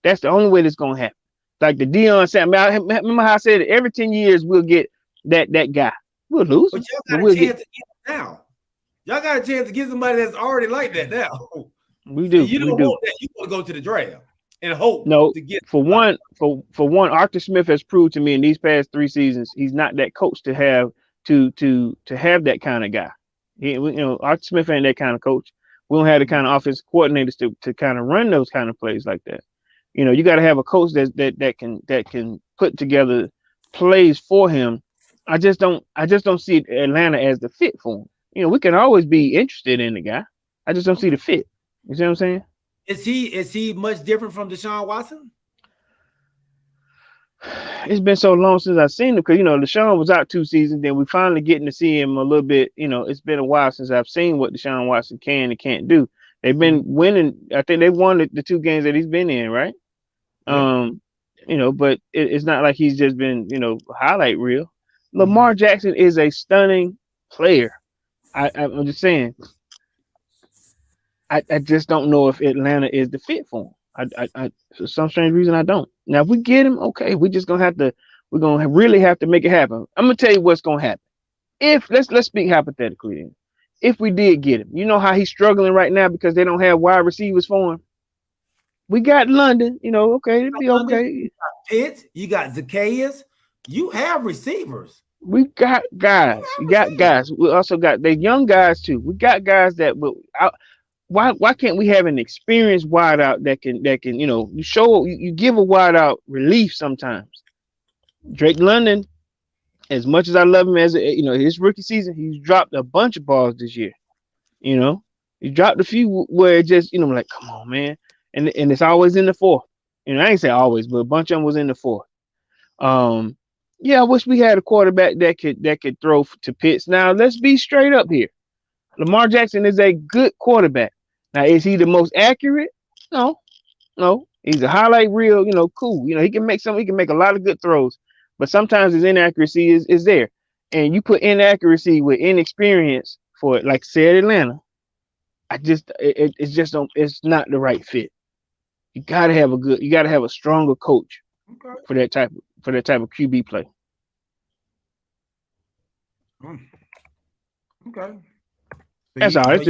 That's the only way that's gonna happen. Like the Deion said, remember how I said it? Every 10 years we'll get that guy. We'll lose. But y'all got a chance to get him now. Y'all got a chance to get somebody that's already like that now. We do. You don't want that. You want to go to the draft and hope. No, to get for one, Arthur Smith has proved to me in these past 3 seasons he's not that coach to have have that kind of guy. Arthur Smith ain't that kind of coach. We don't have the kind of offensive coordinators to kind of run those kind of plays like that. You got to have a coach that can put together plays for him. I just don't see Atlanta as the fit for him. We can always be interested in the guy. I just don't see the fit. You see what I'm saying? Is he much different from Deshaun Watson? It's been so long since I've seen him because Deshaun was out 2 seasons. Then we finally getting to see him a little bit. It's been a while since I've seen what Deshaun Watson can and can't do. They've been winning. I think they won the 2 games that he's been in, right? Yeah. But it's not like he's just been highlight reel. Lamar Jackson is a stunning player. I'm just saying. I just don't know if Atlanta is the fit for him. I for some strange reason I don't. Now if we get him, okay, we're gonna really have to make it happen. I'm gonna tell you what's gonna happen. If let's speak hypothetically then. If we did get him, you know how he's struggling right now because they don't have wide receivers for him. We got London, okay, it'd be okay. You got Pitts, you got Zacchaeus, you have receivers. We got guys. We got guys. We also got the young guys too. We got guys that will out. Why can't we have an experienced wideout that can you give a wideout relief sometimes? Drake London, as much as I love him as his rookie season, he's dropped a bunch of balls this year. He dropped a few where it just like, come on, man, and it's always in the 4th. I ain't say always, but a bunch of them was in the 4th. I wish we had a quarterback that could throw to Pitts. Now let's be straight up here. Lamar Jackson is a good quarterback. Now, is he the most accurate? No. He's a highlight reel, cool. He can make a lot of good throws, but sometimes his inaccuracy is there. And you put inaccuracy with inexperience for it, like said Atlanta. It's not the right fit. You gotta have a stronger coach for that type of QB play. Okay. That's all. It's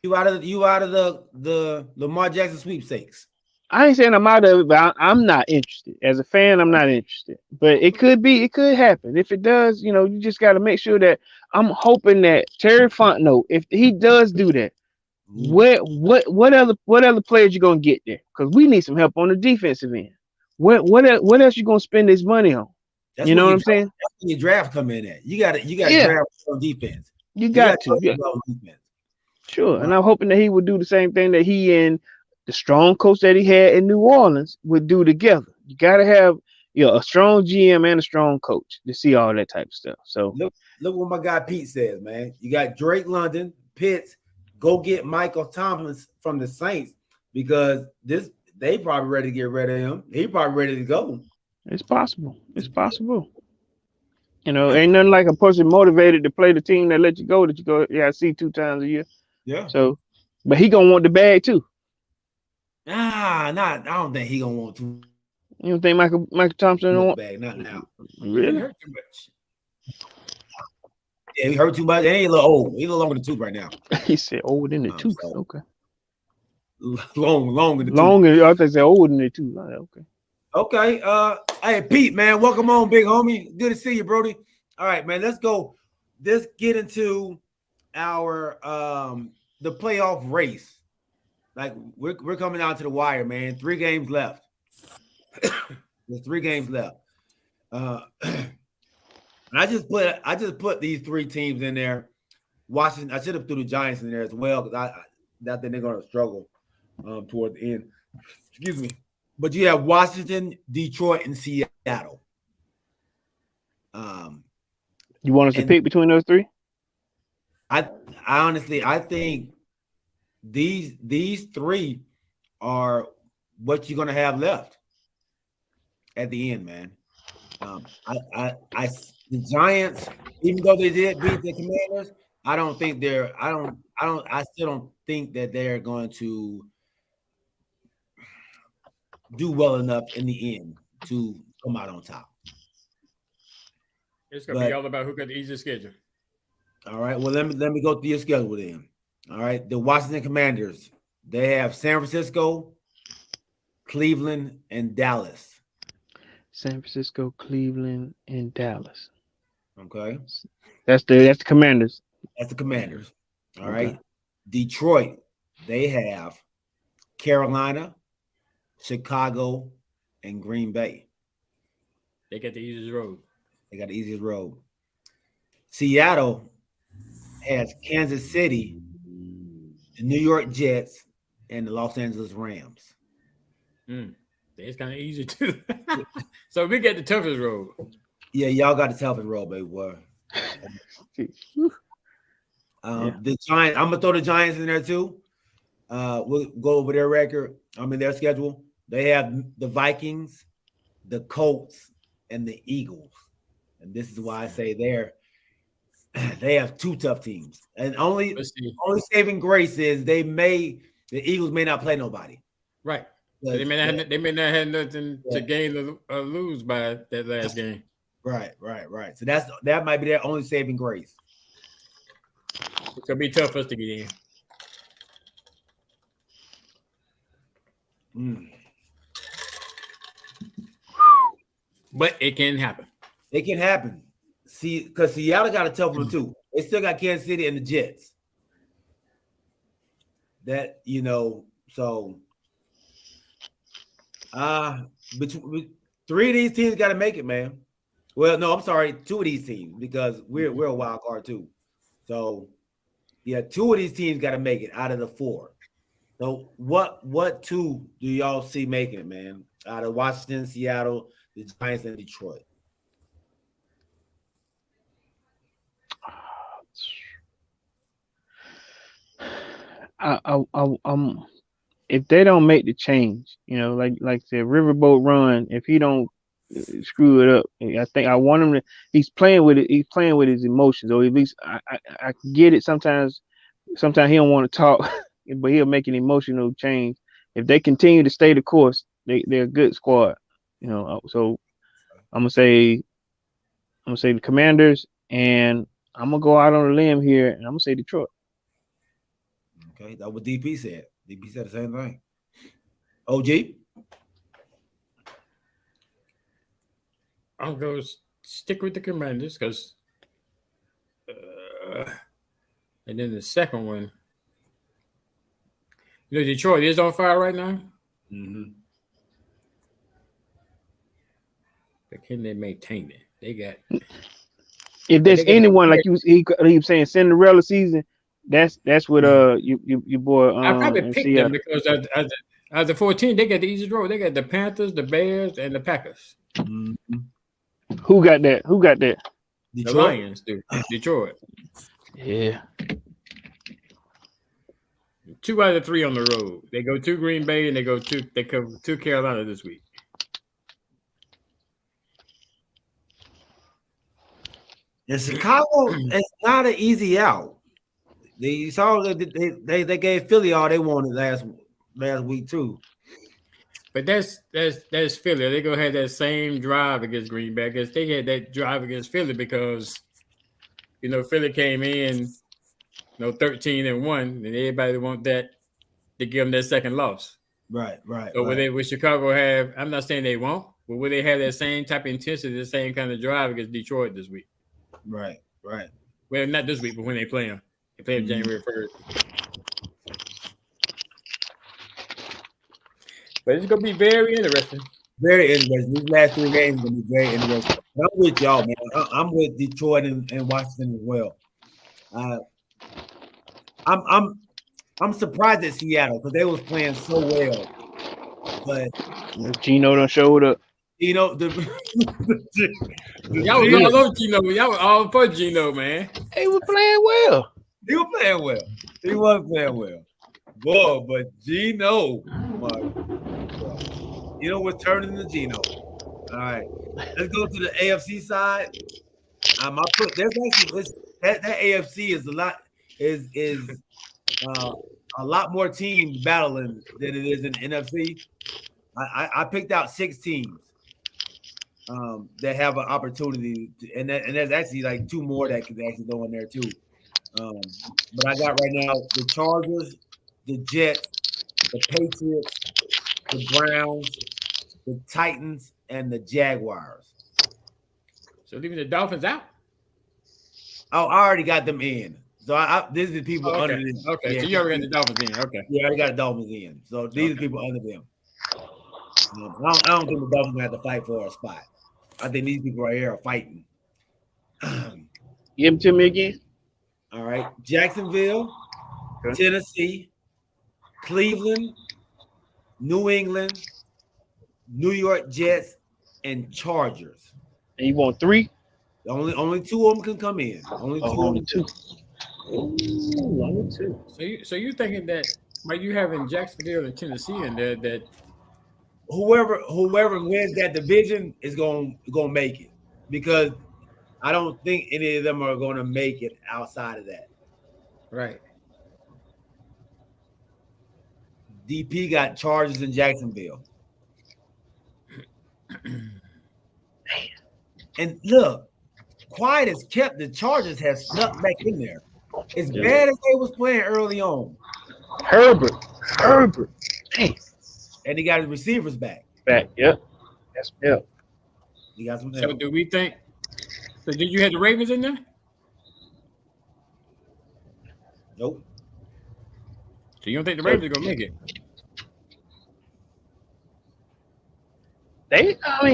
you out of the Lamar Jackson sweepstakes. I ain't saying I'm out of it, but I'm not interested. As a fan, I'm not interested. But it could happen. If it does, you just got to make sure that I'm hoping that Terry Fontenot, if he does do that, what other players you gonna get there? Because we need some help on the defensive end. What else you gonna spend this money on? What I'm saying? That's when your draft come in at. You got to draft on defense. You got to. Yeah. Sure, and I'm hoping that he would do the same thing that he and the strong coach that he had in New Orleans would do together. You got to have a strong GM and a strong coach to see all that type of stuff. So look what my guy Pete says, man. You got Drake London, Pitts. Go get Michael Thomas from the Saints because they probably ready to get rid of him. He probably ready to go. It's possible. Ain't nothing like a person motivated to play the team that let you go see 2 times a year. Yeah. So, but he gonna want the bag too. I don't think he gonna want to. You don't think Michael Thompson don't want bag? Not now. Really? He hurt too much. Yeah, he hurt too much. And he's a little old. He's a little longer than 2 right now. He said older than the 2. Okay. Longer than 2. Longer. I think say older than the 2. Okay. Okay. Hey Pete, man, welcome on, big homie. Good to see you, Brody. All right, man. Let's go. Let's get into our the playoff race. Like we're coming down to the wire, man. 3 games left. There's 3 games left. And I just put these three teams in there. Washington. I should have threw the Giants in there as well because I think they're going to struggle toward the end. Excuse me. But you have Washington, Detroit, and Seattle. You want us to pick between those three? I honestly think these three are what you're going to have left at the end, man. The Giants, even though they did beat the Commanders, I still don't think that they're going to do well enough in the end to come out on top. It's gonna be all about who got the easiest schedule. All right. Well, let me go through your schedule then. All right. The Washington Commanders, they have San Francisco, Cleveland, and Dallas. San Francisco, Cleveland, and Dallas. Okay. That's the Commanders. That's the Commanders. All right. Detroit, they have Carolina, Chicago, and Green Bay. They got the easiest road. They got the easiest road. Seattle has Kansas City, the New York Jets, and the Los Angeles Rams. It's kind of easy too. So we get the toughest road. Yeah, y'all got the toughest road, baby boy. The Giants, I'm gonna throw the Giants in there too. We'll go over their record. Their schedule. They have the Vikings, the Colts, and the Eagles. And this is why I say they have two tough teams. And only saving grace is the Eagles may not play nobody. Right. So they may not have nothing to gain or lose by that last game. Right. So that might be their only saving grace. It's gonna be tough for us to get in. But it can happen. It can happen. See, because Seattle got a tough one too. They still got Kansas City and the Jets. That, so between three of these teams got to make it, man. Well, no, I'm sorry, two of these teams, because we're a wild card too. So yeah, two of these teams got to make it out of the four. So what two do y'all see making it, man? Out of Washington, Seattle, the Giants, and Detroit. If they don't make the change, like the Riverboat Run, if he don't screw it up, I think I want him to. He's playing with it. He's playing with his emotions, or at least I get it. Sometimes he don't want to talk, but he'll make an emotional change. If they continue to stay the course, they're a good squad. So I'm gonna say the Commanders, and I'm gonna go out on a limb here, and I'm gonna say Detroit. Okay, that's what DP said. DP said the same thing. OG? I'll go stick with the Commanders because and then the second one, Detroit is on fire right now. Mm-hmm. But can they maintain it? They got. If there's anyone like he was saying Cinderella season, that's what your boy. I probably picked them because out of the 14, they got the easiest road. They got the Panthers, the Bears, and the Packers. Mm-hmm. Who got that? Detroit. The Lions do. Detroit. Yeah. 2 out of 3 on the road. They go to Green Bay and they cover to Carolina this week. In Chicago, it's not an easy out. They saw that they gave Philly all they wanted last week too. But that's Philly. They're gonna have that same drive against Green Bay. I guess they had that drive against Philly because Philly came in 13-1, and everybody want that to give them that second loss. Right. So would Chicago have? I'm not saying they won't, but would they have that same type of intensity, the same kind of drive against Detroit this week? Right. Well, not this week, but when they play them. They play them January 1st. But it's going to be very interesting. Very interesting. These last 3 games are going to be very interesting. I'm with y'all, man. I'm with Detroit and Washington as well. I'm surprised at Seattle because they was playing so well, but Gino done showed up. you know the Y'all was all over Gino. Y'all was all for Gino, man. They were playing well. he was playing well. He was playing well, boy. But Gino, Gino was turning to Gino. All right, let's go to the AFC side. I put there's actually that AFC is a lot more teams battling than it is in the NFC. I picked out 6 teams that have an opportunity, and there's actually like 2 more that could actually go in there too. But I got right now the Chargers, the Jets, the Patriots, the Browns, the Titans, and the Jaguars. So leaving the Dolphins out. Oh, I already got them in. So these are the people under them. Okay, Yeah. so you already got the Dolphins in. Okay. Yeah, I already got the Dolphins in. So these are the people under them. I don't think the Dolphins have to fight for a spot. I think these people right here are fighting. Give them to me again. All right. Jacksonville, Okay. Tennessee, Cleveland, New England, New York Jets, and Chargers. And you want 3? Only 2 of them can come in. Only 2 of them. Only 2. Ooh, only 2. So you thinking that by you having Jacksonville and Tennessee in there that Whoever wins that division is gonna make it, because I don't think any of them are gonna make it outside of that. right? DP got Chargers in Jacksonville. And look, quiet as kept, the Chargers have snuck back in there. As bad as they was playing early on. Herbert. Dang. And he got his receivers back. Yep. That's yep. He got some So help. do we think? So did you have the Ravens in there? Nope. So you don't think the Ravens are gonna make it?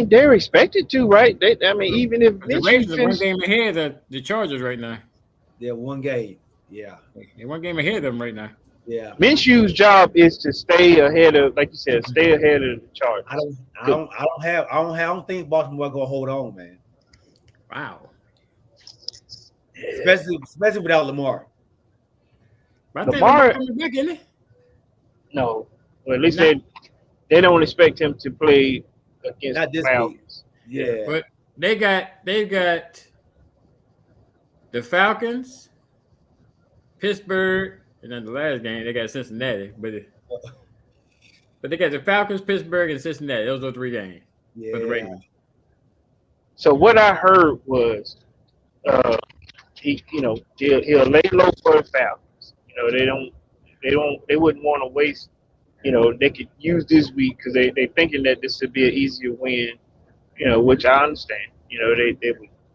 They're expected to, right? Even if The Ravens are one game ahead of the Chargers right now. They're 1 game. Yeah. They're one game ahead of them right now. Yeah. Minshew's job is to stay ahead of, like you said, stay ahead of the Chargers. I don't think Baltimore gonna hold on, man. Wow. Especially without Lamar. But I think Lamar- Lamar coming back, isn't it? No, well, at least they don't expect him to play against Not the this Falcons. week. Yeah. But they've got the Falcons, Pittsburgh, and then the last game they got Cincinnati. But they got the Falcons, Pittsburgh, and Cincinnati. Those are 3 games for the Ravens. So what I heard was, he'll lay low for the Falcons. They wouldn't want to waste. They could use this week because they thinking that this would be an easier win. Which I understand.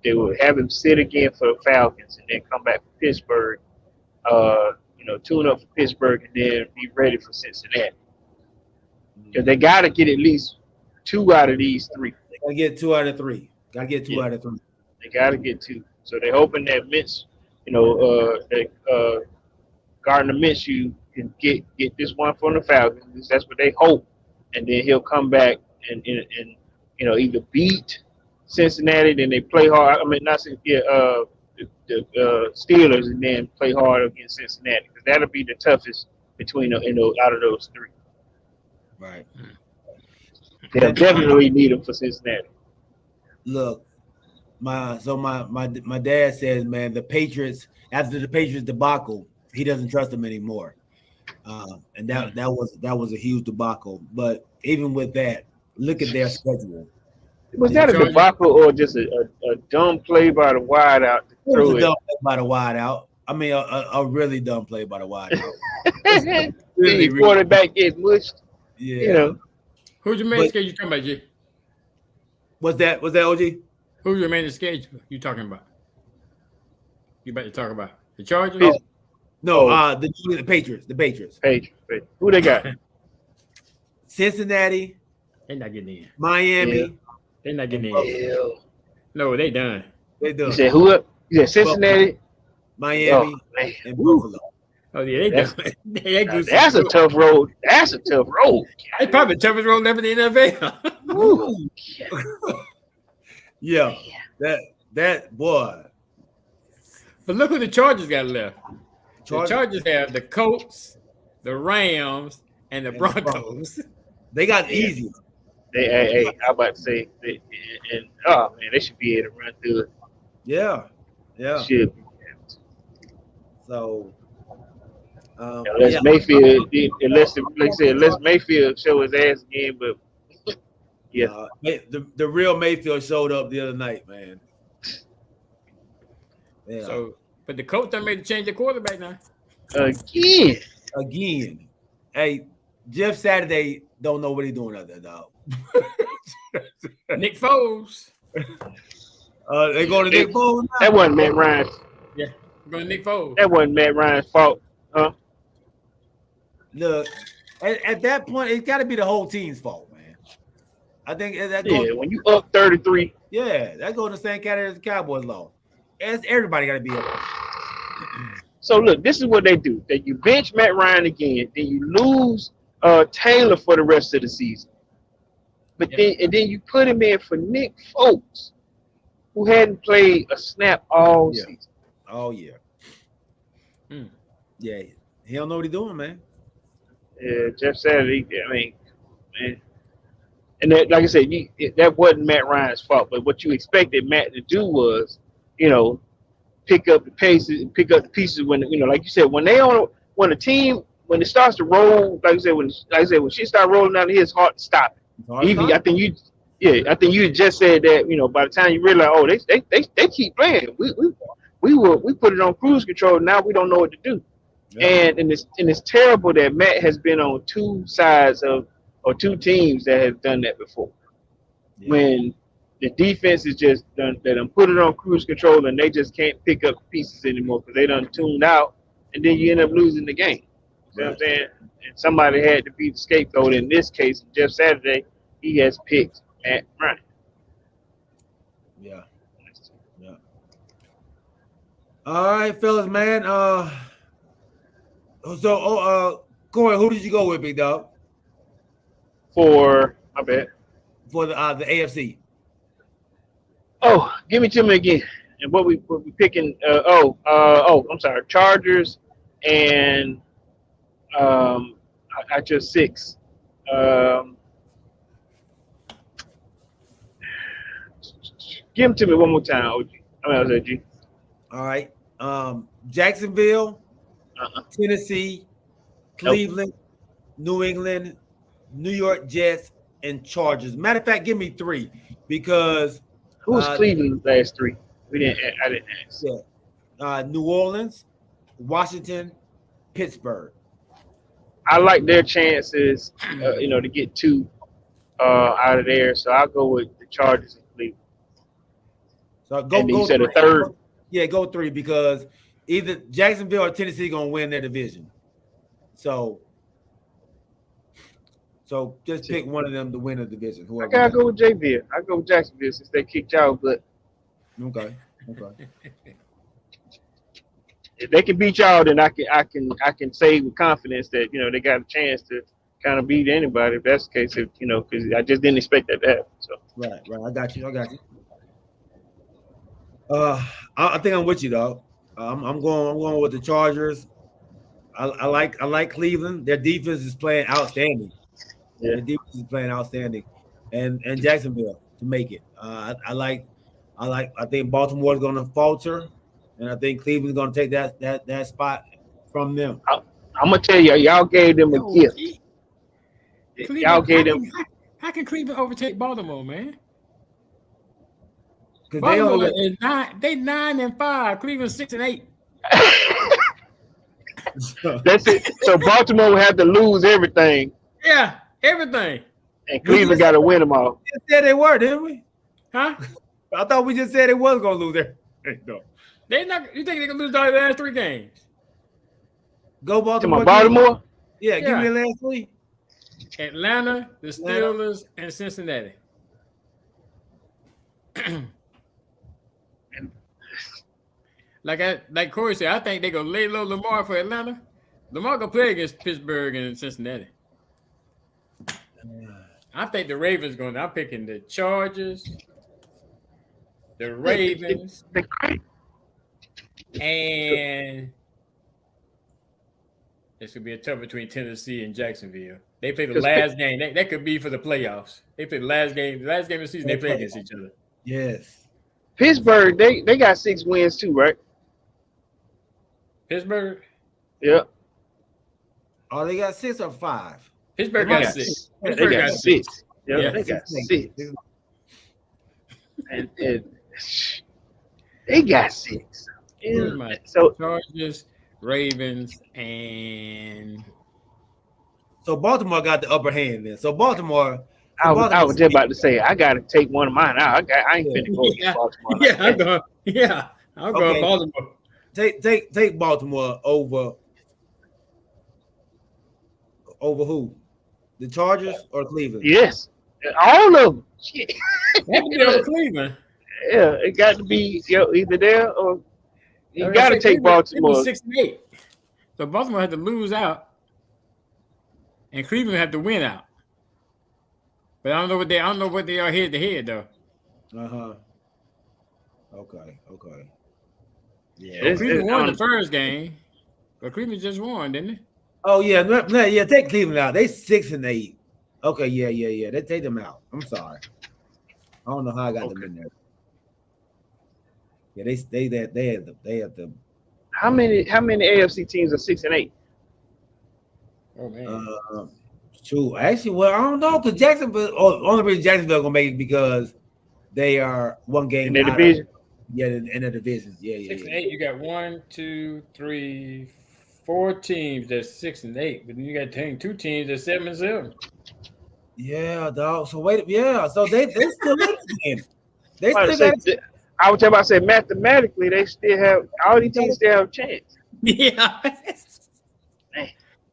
They would have him sit again for the Falcons and then come back for Pittsburgh. Tune up for Pittsburgh and then be ready for Cincinnati. Because they got to get at least 2 out of these 3. They gotta get 2 out of 3. Gotta get 2 out of 3. They got to get 2. So they're hoping that Gardner Minshew can get this one from the Falcons. That's what they hope, and then he'll come back and either beat Cincinnati, then they play hard. The Steelers, and then play hard against Cincinnati, because that'll be the toughest between out of those 3. Right. They'll definitely need them for Cincinnati. Look, my dad says, man, the Patriots, after the Patriots debacle, he doesn't trust them anymore. And that was a huge debacle. But even with that, look at their schedule. Was that a debacle or just a dumb play by the wideout? It was a dumb play by the wideout. I mean, a really dumb play by the wideout. The quarterback gets mushed. Yeah. Who's your man schedule you talking about, G? Was that OG? Who's your man schedule you talking about? You about to talk about the Chargers? Oh, no, the Patriots. The Patriots. Patriots. Who they got? Cincinnati. They're not getting in. Miami. They're not getting in. No, they done. They You done. said who up? You said Cincinnati. Miami man. and Woo. Buffalo. Oh yeah, they That's- done. They Now, grew that's some- a tough road. That's a tough road. They probably the toughest road ever in the NFL. Woo. Yeah, that boy. But look who the Chargers got left. Chargers- The Chargers have the Colts, the Rams, and the And the Broncos. They got easy. Hey, I'm about to say, oh man, they should be able to run through it. Yeah. Should be. So, Unless yeah. Mayfield, unless Mayfield show his ass again, but yeah. The real Mayfield showed up the other night, man. Yeah. So, but the coach done made to change the quarterback now. Again. Hey, Jeff Saturday don't know what he's doing out there, dog. Nick Foles. They going to Nick Foles now? That wasn't Matt Ryan's. Yeah, we're going to Nick Foles. That wasn't Matt Ryan's fault. Look, at that point, it's got to be the whole team's fault, man. I think that goes. Yeah, when you up 33. Yeah, that goes the same category as the Cowboys lost. Everybody got to be up. So look, this is what they do. That you bench Matt Ryan again, then you lose Taylor for the rest of the season. But then you put him in for Nick Foles, who hadn't played a snap all season. Oh yeah. Yeah, he don't know what he's doing, man. Yeah, Jeff Saturday. I mean, man. And that, like I said, that wasn't Matt Ryan's fault. But what you expected Matt to do was, pick up the pieces when like you said, when a team when it starts to roll, like I said, when she started rolling down, it's hard to stop it. I think you just said that, by the time you realize, oh, they keep playing. We put it on cruise control. Now we don't know what to do. Yeah. And it's terrible that Matt has been on two sides or two teams that have done that before. Yeah. When the defense is just done, they done put it on cruise control and they just can't pick up pieces anymore because they done tuned out, and then you end up losing the game. You know what I'm saying? And somebody had to be the scapegoat. In this case, Jeff Saturday, he has picked Matt Ryan. Yeah. All right, fellas, man. Corey, who did you go with, big dog? For the AFC. Oh, give me to me again. And what we picking? I'm sorry, Chargers and I just 6. Give them to me one more time, OG. I was G. All right. Jacksonville, Tennessee, Cleveland, New England, New York Jets, and Chargers. Matter of fact, give me 3 because who was Cleveland's last 3? I didn't ask. Yeah. New Orleans, Washington, Pittsburgh. I like their chances, to get 2 out of there. So I'll go with the Chargers and Cleveland. So go. You said a 3rd. Yeah, go 3 because either Jacksonville or Tennessee gonna win their division. So just pick one of them to win the division. I gotta go with JV. I go with Jacksonville since they kicked y'all, but okay. If they can beat y'all, then I can say with confidence that they got a chance to kind of beat anybody. If that's the case, because I just didn't expect that to happen. So right. I got you. I think I'm with you, dog. I'm going with the Chargers. I like Cleveland. Their defense is playing outstanding. Yeah. Their defense is playing outstanding, and Jacksonville to make it. I think Baltimore is going to falter, and I think Cleveland's going to take that spot from them. I'm gonna tell you, y'all gave them a gift. Y'all gave them. How can Cleveland overtake Baltimore, man? Baltimore is 9-5. Cleveland 6-8. That's it. So Baltimore will have to lose everything. Yeah, everything. And Cleveland got to win them all. We just said they were, didn't we? Huh? I thought we just said they was gonna lose everything. No. They not. You think they can lose all the last 3 games? Go Baltimore. Baltimore? Yeah, give me the last 3. Atlanta, the Steelers, and Cincinnati. like Corey said, I think they're gonna lay low Lamar for Atlanta. Lamar gonna play against Pittsburgh and Cincinnati. I think the Ravens going. I'm picking the Chargers, the Ravens, and this could be a tough between Tennessee and Jacksonville. They play the last game. That could be for the playoffs. They play the last game. The last game of the season, they play against each other. Yes. Pittsburgh, they got 6 wins too, right? Pittsburgh? Yeah. Oh, they got 6 or 5? Pittsburgh got 6. They got 6. Yeah, they got 6. And they got 6. Yeah. So Chargers, Ravens, and so Baltimore got the upper hand then. So Baltimore. I was just about to say I got to take one of mine out. I ain't finna go to Baltimore. I'm going Baltimore. Take Baltimore over who? The Chargers or Cleveland? Yes, all of them. Shit. Over Cleveland. Yeah, it got to be either there or you got to take Baltimore. 6-8. So Baltimore had to lose out, and Cleveland had to win out. But I don't know what they are head to head though. Okay. Yeah. Well, Cleveland won the first game, but Cleveland just won, didn't they? Oh yeah, take Cleveland out. They 6-8. Okay, yeah. They take them out. I'm sorry. I don't know how I got them in there. Yeah, they had the. How many AFC teams are 6-8? Oh man. True. Actually, well, I don't know because Jacksonville. Only reason Jacksonville gonna make it because they are one game in the division. In the division. Yeah. 6-8. You got 1, 2, 3, 4 teams that's 6-8, but then you got 2 teams that's 7-7. Yeah, dog. So wait, So they still in the game. They I still. I was just about to say mathematically, they still have all these teams still have a chance. Yeah.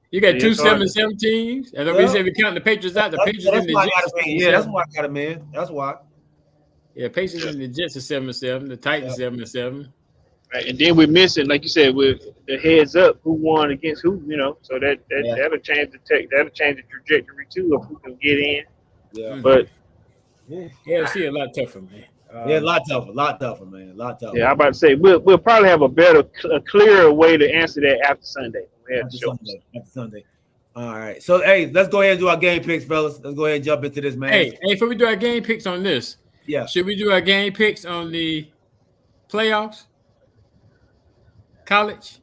You got 2 7-7 teams, and we said we count the Patriots out. The Patriots and the Jets. That's why I got them in. That's why. Yeah, Patriots and the Jets are 7-7. The Titans 7-7. Right, and then we're missing, like you said, with the heads up, who won against who, So that'll change the trajectory too of who can get in. Yeah, but AFC a lot tougher, man. A lot tougher, man. A lot tougher. Yeah, I'm about to say we'll probably have a clearer way to answer that after Sunday. After Sunday. All right. So hey, let's go ahead and do our game picks, fellas. Let's go ahead and jump into this, man. Hey, before we do our game picks on this, should we do our game picks on the playoffs? College.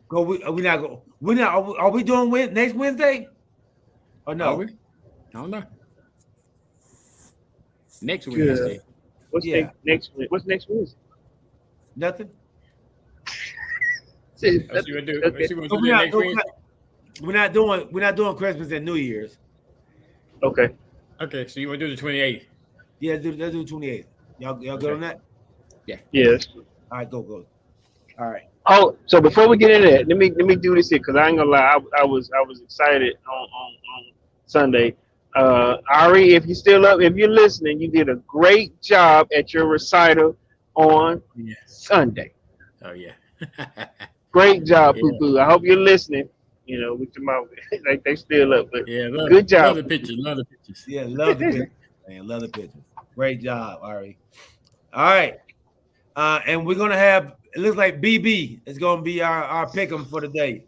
Go. Are we doing next Wednesday? Or no? Are we? I don't know. Next Wednesday. What's next Wednesday? Nothing. Let's see what do. Let's see what do next Wednesday. We're not doing Christmas and New Year's. Okay. Okay. So you want to do the 28th? Yeah, let's do 28th. Y'all good on that? Yeah. Yes. All right, go. All right. Oh, so before we get into that, let me do this here because I ain't gonna lie, I was excited on Sunday. Ari, if you're still up, if you're listening, you did a great job at your recital on Sunday. Oh yeah. Great job, Poo-Poo. I hope you're listening. With your mouth, like they still up, but good job. Love the pictures. Yeah, love the pictures, man. Love the pictures. Great job, Ari. All right. And we're gonna have. It looks like BB is gonna be our pick'em for the day.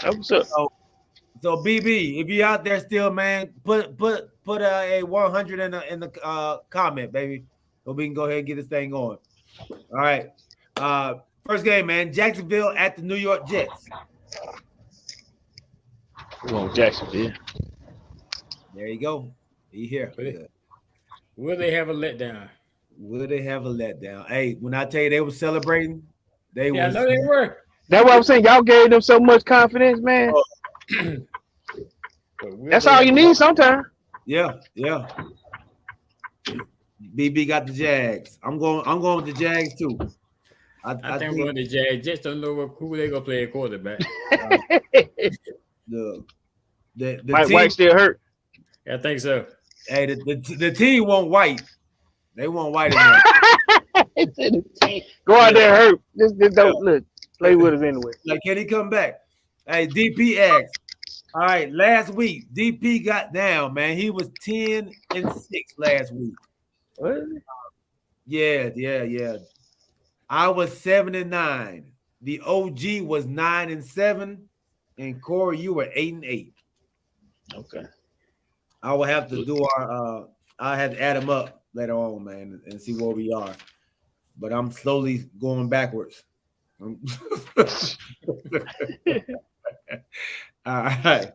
What's up? So BB, if you're out there still, man, put a 100 in the comment, baby, so we can go ahead and get this thing going. All right. First game, man. Jacksonville at the New York Jets. Come on, Jacksonville. There you go. You here? Will they have a letdown? Hey, when I tell you they were celebrating, I know they were. That's what I'm saying. Y'all gave them so much confidence, man. That's all you need sometimes. Yeah. BB got the Jags. I'm going with the Jags too. I think I'm going with the Jags. Just don't know who they gonna play at quarterback. The Mike team, White still hurt. I think so. Hey, the team won't white. They won't white in there. Go out there hurt. Just don't look. Play with us anyway. Like, can he come back? Hey, DP asked. All right, last week, DP got down, man. He was 10-6 last week. What? Yeah. I was 7-9. The OG was 9-7, and Corey, you were 8-8. Okay. I will have to do our. I have to add them up later on, man, and see where we are. But I'm slowly going backwards. All right.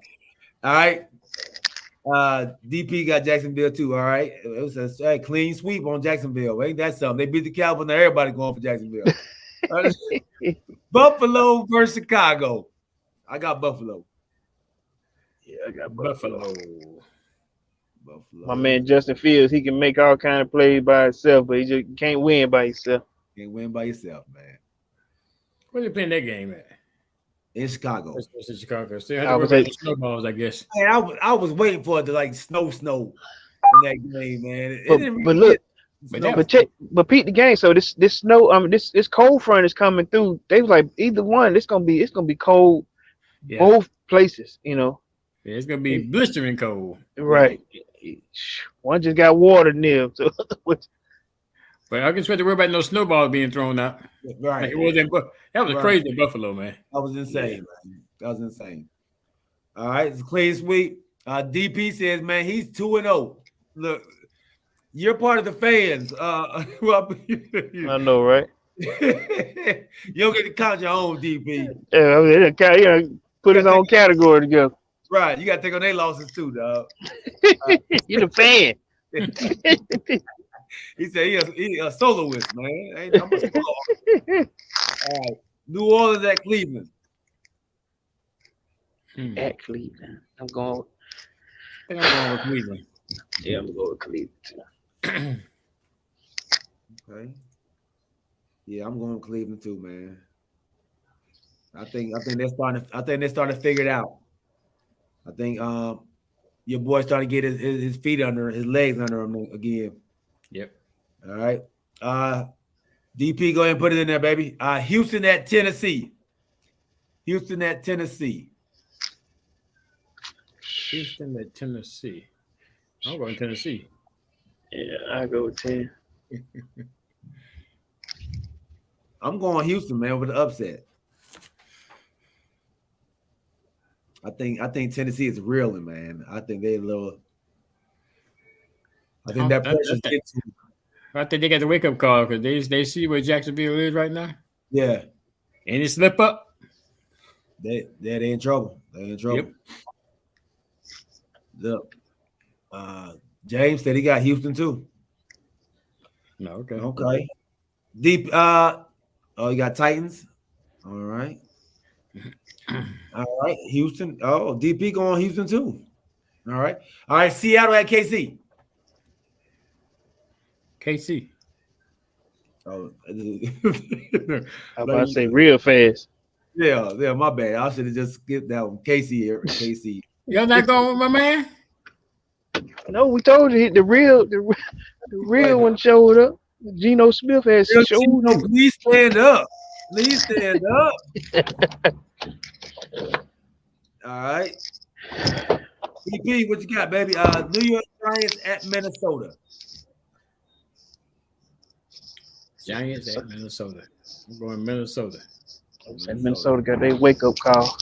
DP got Jacksonville too. All right, it was a clean sweep on Jacksonville. Ain't that something? They beat the Cowboys. Now everybody going for Jacksonville. Buffalo versus Chicago. I got Buffalo. Yeah, I got Buffalo. My Buffalo. man Justin Fields, he can make all kind of plays by himself, but he just can't win by himself. Can't win by yourself, man. Where they playing that game at? In Chicago. It's in Chicago. Still have to worry about the snowballs, I guess. Man, I was waiting for it to like snow in that game, man. It didn't But really look, get snow. but Pete the game. So this snow, this cold front is coming through. They was like either one. It's gonna be cold, both places. You know. Yeah, it's gonna be blistering cold. Right. One just got water near. So But I can expect to worry about no snowballs being thrown out. Right. Like it was that was crazy in Buffalo, man. That was insane, man. That was insane. All right, it's a clean sweep. DP says, man, he's 2-0. Look, you're part of the fans. I know, right? You don't get to count your own DP. Yeah, put his own category together. Right, you got to take on their losses too, dog. You're the fan. He said he a soloist, man. I'm a solo. All right, New Orleans at Cleveland. At Cleveland, I think I'm going with Cleveland. Yeah, I'm gonna go with Cleveland too. Okay. Yeah, I'm going with Cleveland too, man. I think they're starting to figure it out. I think your boy's starting to get his feet under his legs under him again. Yep. All right. DP, go ahead and put it in there, baby. Houston at Tennessee. Houston at Tennessee. Houston at Tennessee. I'm going Tennessee. Yeah, I go with 10. I'm going Houston, man, with the upset. I think Tennessee is reeling, man. I think they're a little. I think that pressure's getting to them. I think they got the wake up call because they see where Jacksonville is right now. Yeah. Any slip up, They're in trouble. They're in trouble. Yep. Look, James said he got Houston too. No, okay. Okay. Deep. You got Titans. All right. All right. Houston. Oh, DP going Houston too. All right. All right. Seattle at KC. KC. Oh, I'm about to say real fast. yeah. My bad. I should have just skipped that one. KC. Y'all not going with my man? No, we told you the real one showed up. Geno Smith has showed up. Please stand up. Please stand up. All right. DP, what you got, baby? New York Giants at Minnesota. Giants at Minnesota. I'm going Minnesota. Minnesota got their wake up call.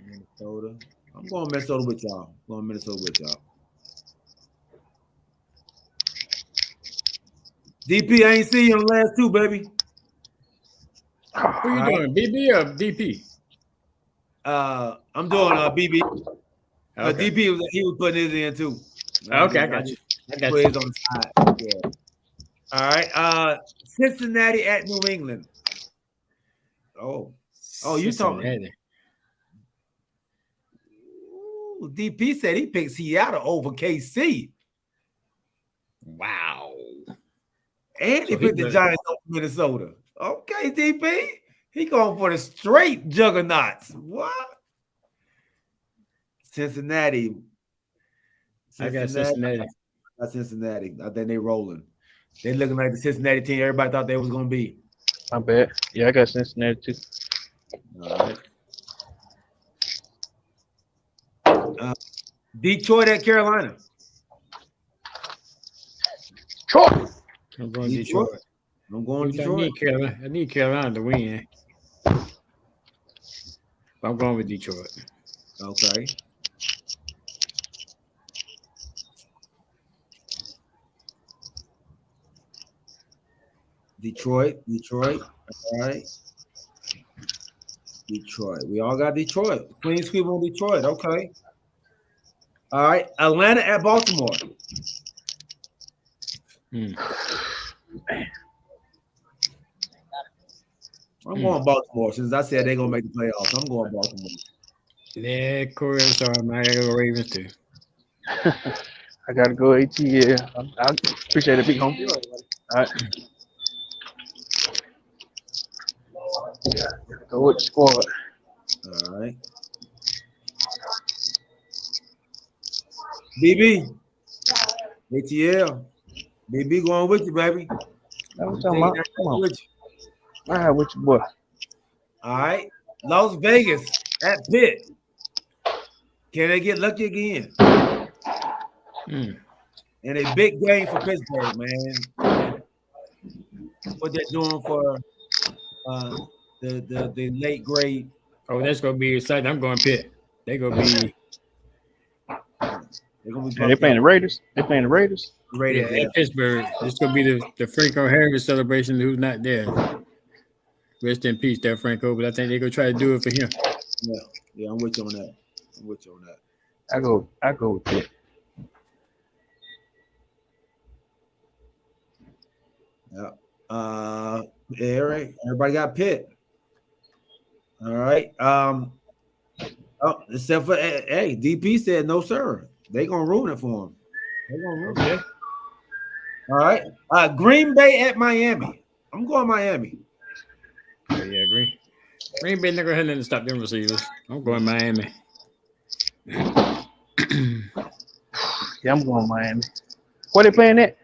Minnesota. I'm going Minnesota with y'all. DP, I ain't seen you on the last two, baby. Who you doing, BB or DP? I'm doing BB. Okay. DP was putting his in too. Okay, I got you. Put his on the side. Yeah. All right. Cincinnati at New England. Oh, you talking? Ooh, DP said he picked Seattle over KC. Wow. And he picked the Giants over Minnesota. Okay, DP. He going for the straight juggernauts. What? Cincinnati. I got Cincinnati. I think they rolling. They looking like the Cincinnati team everybody thought they was gonna be. My bad. Yeah, I got Cincinnati too. All right. Detroit at Carolina. Troy. I'm going Detroit. I'm going Detroit. I need Carolina to win. I'm going with Detroit. Okay. Detroit. All right. Detroit. We all got Detroit. Clean sweep on Detroit. Okay. All right. Atlanta at Baltimore. I'm going Baltimore. Since I said they're going to make the playoffs, I'm going Baltimore. Yeah, Corey, I'm sorry, man. I got to go Ravens too. I got to go ATL. I appreciate it, big home. All right. Go with the squad. All right. BB. ATL. BB going with you, baby. I'm talking about. Come on. With you. All right, with your boy. All right. Las Vegas at Pitt. Can they get lucky again? And a big game for Pittsburgh, man. What they're doing for the late grade. Oh, that's gonna be exciting. I'm going Pitt. They're gonna be. They playing the Raiders. They playing the Raiders. Yeah, at Pittsburgh. It's gonna be the Franco Harris celebration. Who's not there? Rest in peace, there, Franco. But I think they're gonna try to do it for him. Yeah, I'm with you on that. I go with Pitt. Yeah. Everybody got Pitt. All right. Except for DP said no, sir. They gonna ruin it for him. They gonna ruin it. All right. Green Bay at Miami. I'm going Miami. Oh, yeah, Green Bay not gonna have nothing to stop them receivers. I'm going Miami. Yeah, I'm going Miami. Where they playing at?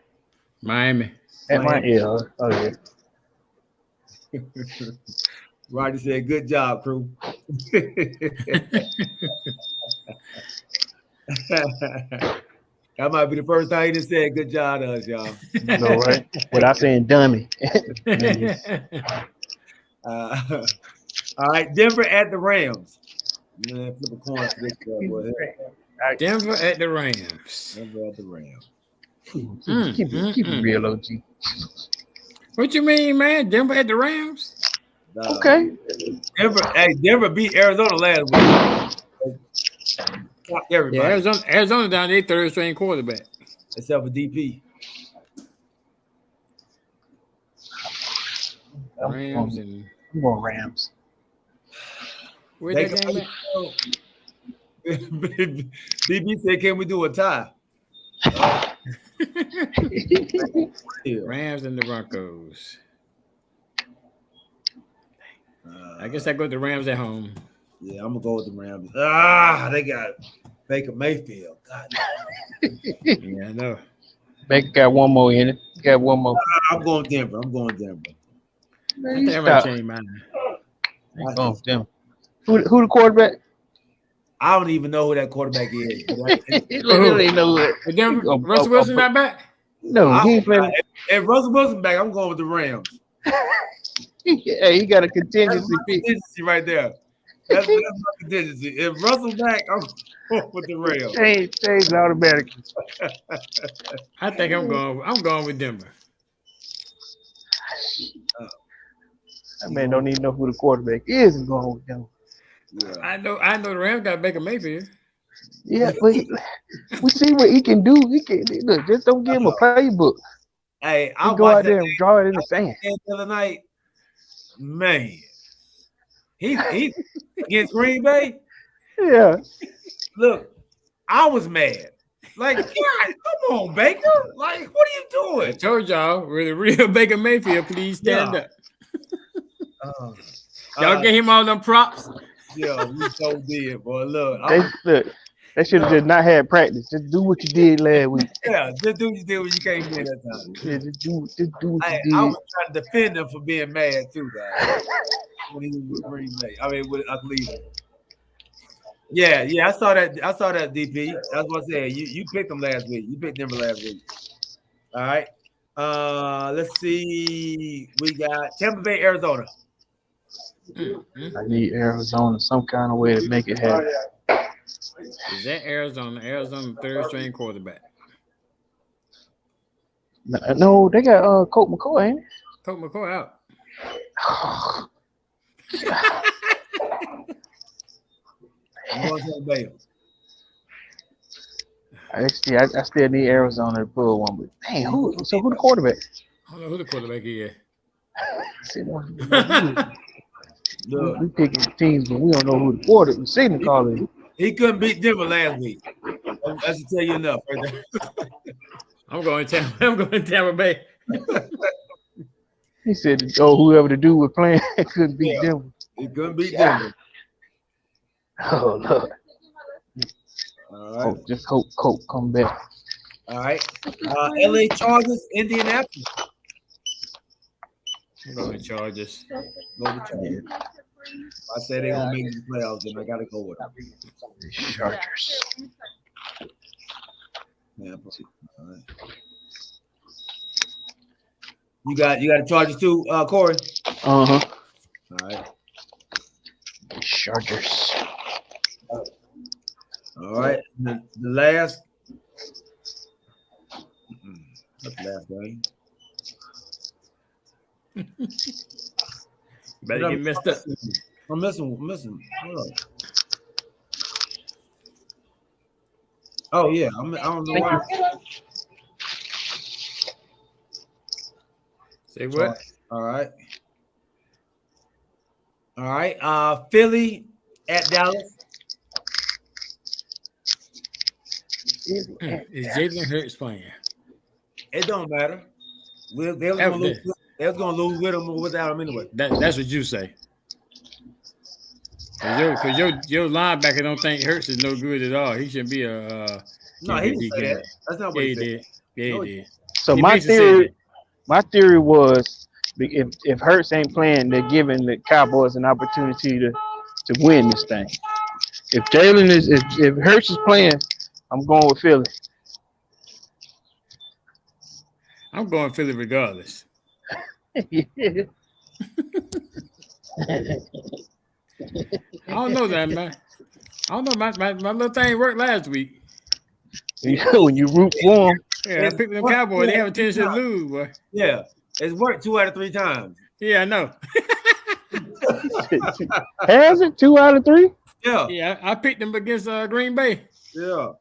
Miami. At Miami. Yeah. Oh yeah. Roger said, "Good job, crew." That might be the first time he just said "good job" to us, y'all. No, right? Without saying dummy. All right, Denver at the Rams. Flip a coin for this guy. Denver at the Rams. Denver at the Rams. Keep it real, OG. What you mean, man? Denver at the Rams? Okay. Denver beat Arizona last week. Everybody. Yeah, Arizona down their third string quarterback. Except for DP. Rams I'm going Rams. Where that game at? DP said, "Can we do a tie?" Rams and the Broncos. I guess I go with the Rams at home. Yeah, I'm gonna go with the Rams. They got Baker Mayfield. God. Yeah, I know. Baker got one more in it. Got one more. I'm going Denver. Man, I think I might change mine. Oh, damn. Who the quarterback? I don't even know who that quarterback is. He don't even know it. Russell Wilson not back? No, he ain't playing. If Russell Wilson back, I'm going with the Rams. Hey, he got a contingency pick. Contingency right there. That's my contingency. If Russell back, I'm going with the Rams. Change automatically. I think I'm going with Denver. That man don't even know who the quarterback is and going with them. Yeah. I know the Rams got Baker Mayfield. Yeah, but we see what he can do. He can look. Just don't give him a playbook. Hey, I'll go out there and draw it in the sand. The other night, man, he against Green Bay. Yeah. Look, I was mad. Like, God, come on, Baker. Like, what are you I doing? told y'all, we're the real Baker Mayfield. Please stand up. Y'all get him all them props. Yeah, we so did, boy. Look, Look, They should have just not had practice. Just do what you did last week. Yeah, just do what you did when you came in that time. Yeah, just do what I you did. was trying to defend him for being mad too, guys. When he was with Green Bay. I mean, with Cleveland. Yeah, I saw that. DP. That's what I said. You picked them last week. You picked Denver last week. All right. Let's see. We got Tampa Bay, Arizona. I need Arizona some kind of way to make it happen. Is that Arizona? Arizona third string quarterback. No, they got Colt McCoy, ain't it? Colt McCoy out. I'm going to Tampa Bay. I still need Arizona to pull one, but dang, who the quarterback? I don't know who the quarterback is. We picking teams, but we don't know who the quarterback. The signal caller is. He couldn't beat Denver last week. That should tell you enough right there. I'm going Tampa Bay. He said, whoever the dude was playing couldn't beat Denver. He couldn't beat Denver. Oh, Lord. All right. Just hope Colt come back. All right. LA Chargers, Indianapolis. I'm going Chargers. Go to Chargers. I said they gonna make the playoffs, and I gotta go with them. Chargers. Yeah, all right. You got the Chargers too, Corey. All right. Chargers. All right. The last. That's the last game. Better get messed up. I'm missing. Hold on. Oh yeah, I don't know why. Say what? All right. Philly at Dallas. Is Jalen Hurts playing? It don't matter. They was gonna lose. They was gonna lose with him or without him anyway. That's what you say. Cause your linebacker don't think Hurts is no good at all. He shouldn't be a. No, he didn't say that. That's not what he said. Yeah, he did. So my theory was if Hurts ain't playing, they're giving the Cowboys an opportunity to win this thing. If if Hurts is playing, I'm going with Philly. I'm going Philly regardless. I don't know that, man. I don't know. My little thing worked last week. When you root for them. Yeah, I picked them Cowboys. They have a tendency to lose, boy. Yeah, it's worked 2 out of 3 times. Yeah, I know. Has it 2 out of 3? Yeah. Yeah, I picked them against Green Bay. Yeah.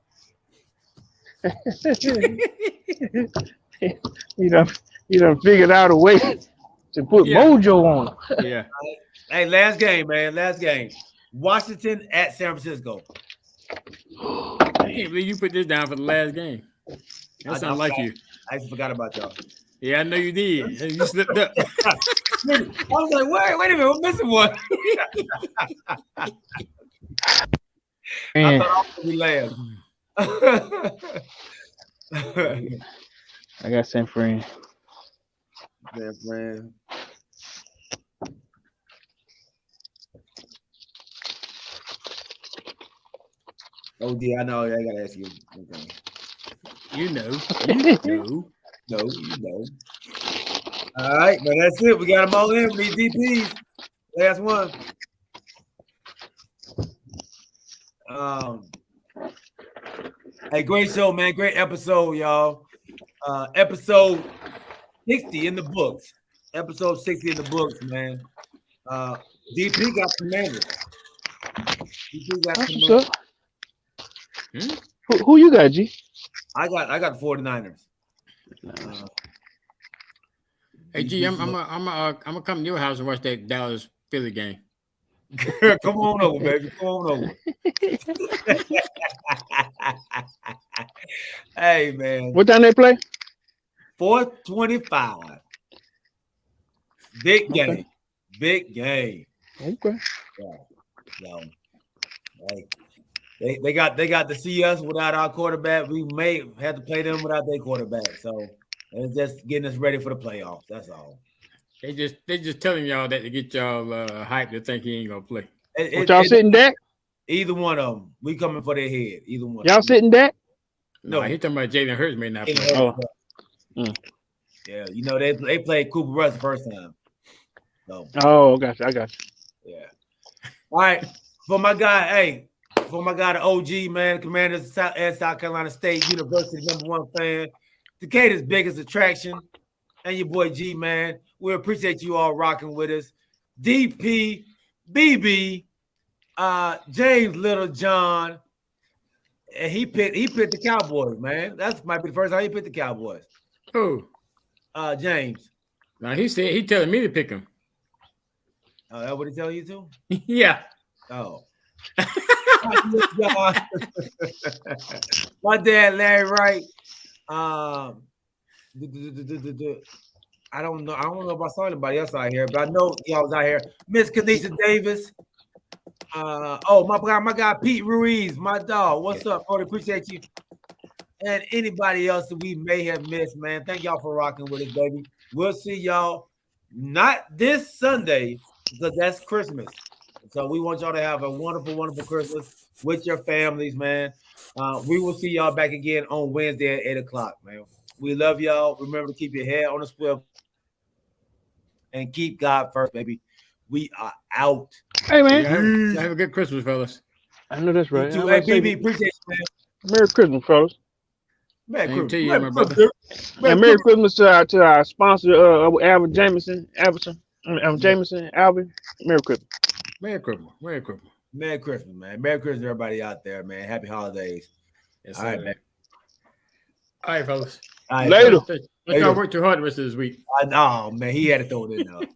You done figured out a way to put mojo on them. Yeah. Hey, last game, man. Last game. Washington at San Francisco. I can't believe you put this down for the last game. That sounds like you. I forgot about y'all. Yeah, I know you did. You slipped up. I was like, wait a minute, we're missing one. I thought I was gonna be last. I got San Fran. San Fran. Oh, dear, I know. I gotta ask you. Okay. You know. No, you know. All right, but that's it. We got them all in. We need DPs. Last one. Hey, great show, man. Great episode, y'all. Episode 60 in the books. Episode 60 in the books, man. DP got Commanders. DP got Commanders. Who you got, G? I got 49ers. Hey, G, I'm gonna come to your house and watch that Dallas Philly game. Come on over, baby. Come on over. Hey, man. What time they play? 4:25. Big game. Okay. Big game. Okay. Yeah. Hey, They got to see us without our quarterback. We may have to play them without their quarterback. So it's just getting us ready for the playoffs. That's all. They just telling y'all that to get y'all hyped to think he ain't gonna play. What y'all sitting Dak? Either one of them. We coming for their head. Either one. Y'all sitting Dak? No, he talking about Jalen Hurts may not play. Oh. Yeah, you know they played Cooper Rush the first time. So Oh, I got you. yeah. All right. For my guy, the OG man, commander of South Carolina State University, #1 fan, Decatur's biggest attraction, and your boy G man. We appreciate you all rocking with us. DP, BB, James Littlejohn, and he picked the Cowboys, man. That might be the first time he picked the Cowboys. Who? James. Now he said he telling me to pick him. Oh, that what he tell you to? Yeah. Oh. My dad, Larry Wright. I don't know. I don't know if I saw anybody else out here, but I know y'all was out here. Miss Kanisha Davis. My guy Pete Ruiz, my dog. What's up, Cody? Appreciate you. And anybody else that we may have missed, man. Thank y'all for rocking with us, baby. We'll see y'all not this Sunday because that's Christmas. So we want y'all to have a wonderful, wonderful Christmas with your families, man. We will see y'all back again on Wednesday at 8 o'clock, man. We love y'all. Remember to keep your head on the swivel and keep God first, baby. We are out. Hey, man. Have a good Christmas, fellas. I know that's right. Hey, BB, appreciate you, man. Merry Christmas, fellas. Merry Same to you, Christmas. my brother. And Merry Christmas to our sponsor, Alvin Jameson. Alvin. Merry Christmas. Merry Christmas. Merry Christmas. Merry Christmas, man. Merry Christmas, everybody out there, man. Happy holidays. Yes, all right, man. All right, fellas. All right, Later. Let's not work too hard the rest of this week. Oh, man. He had to throw it in there.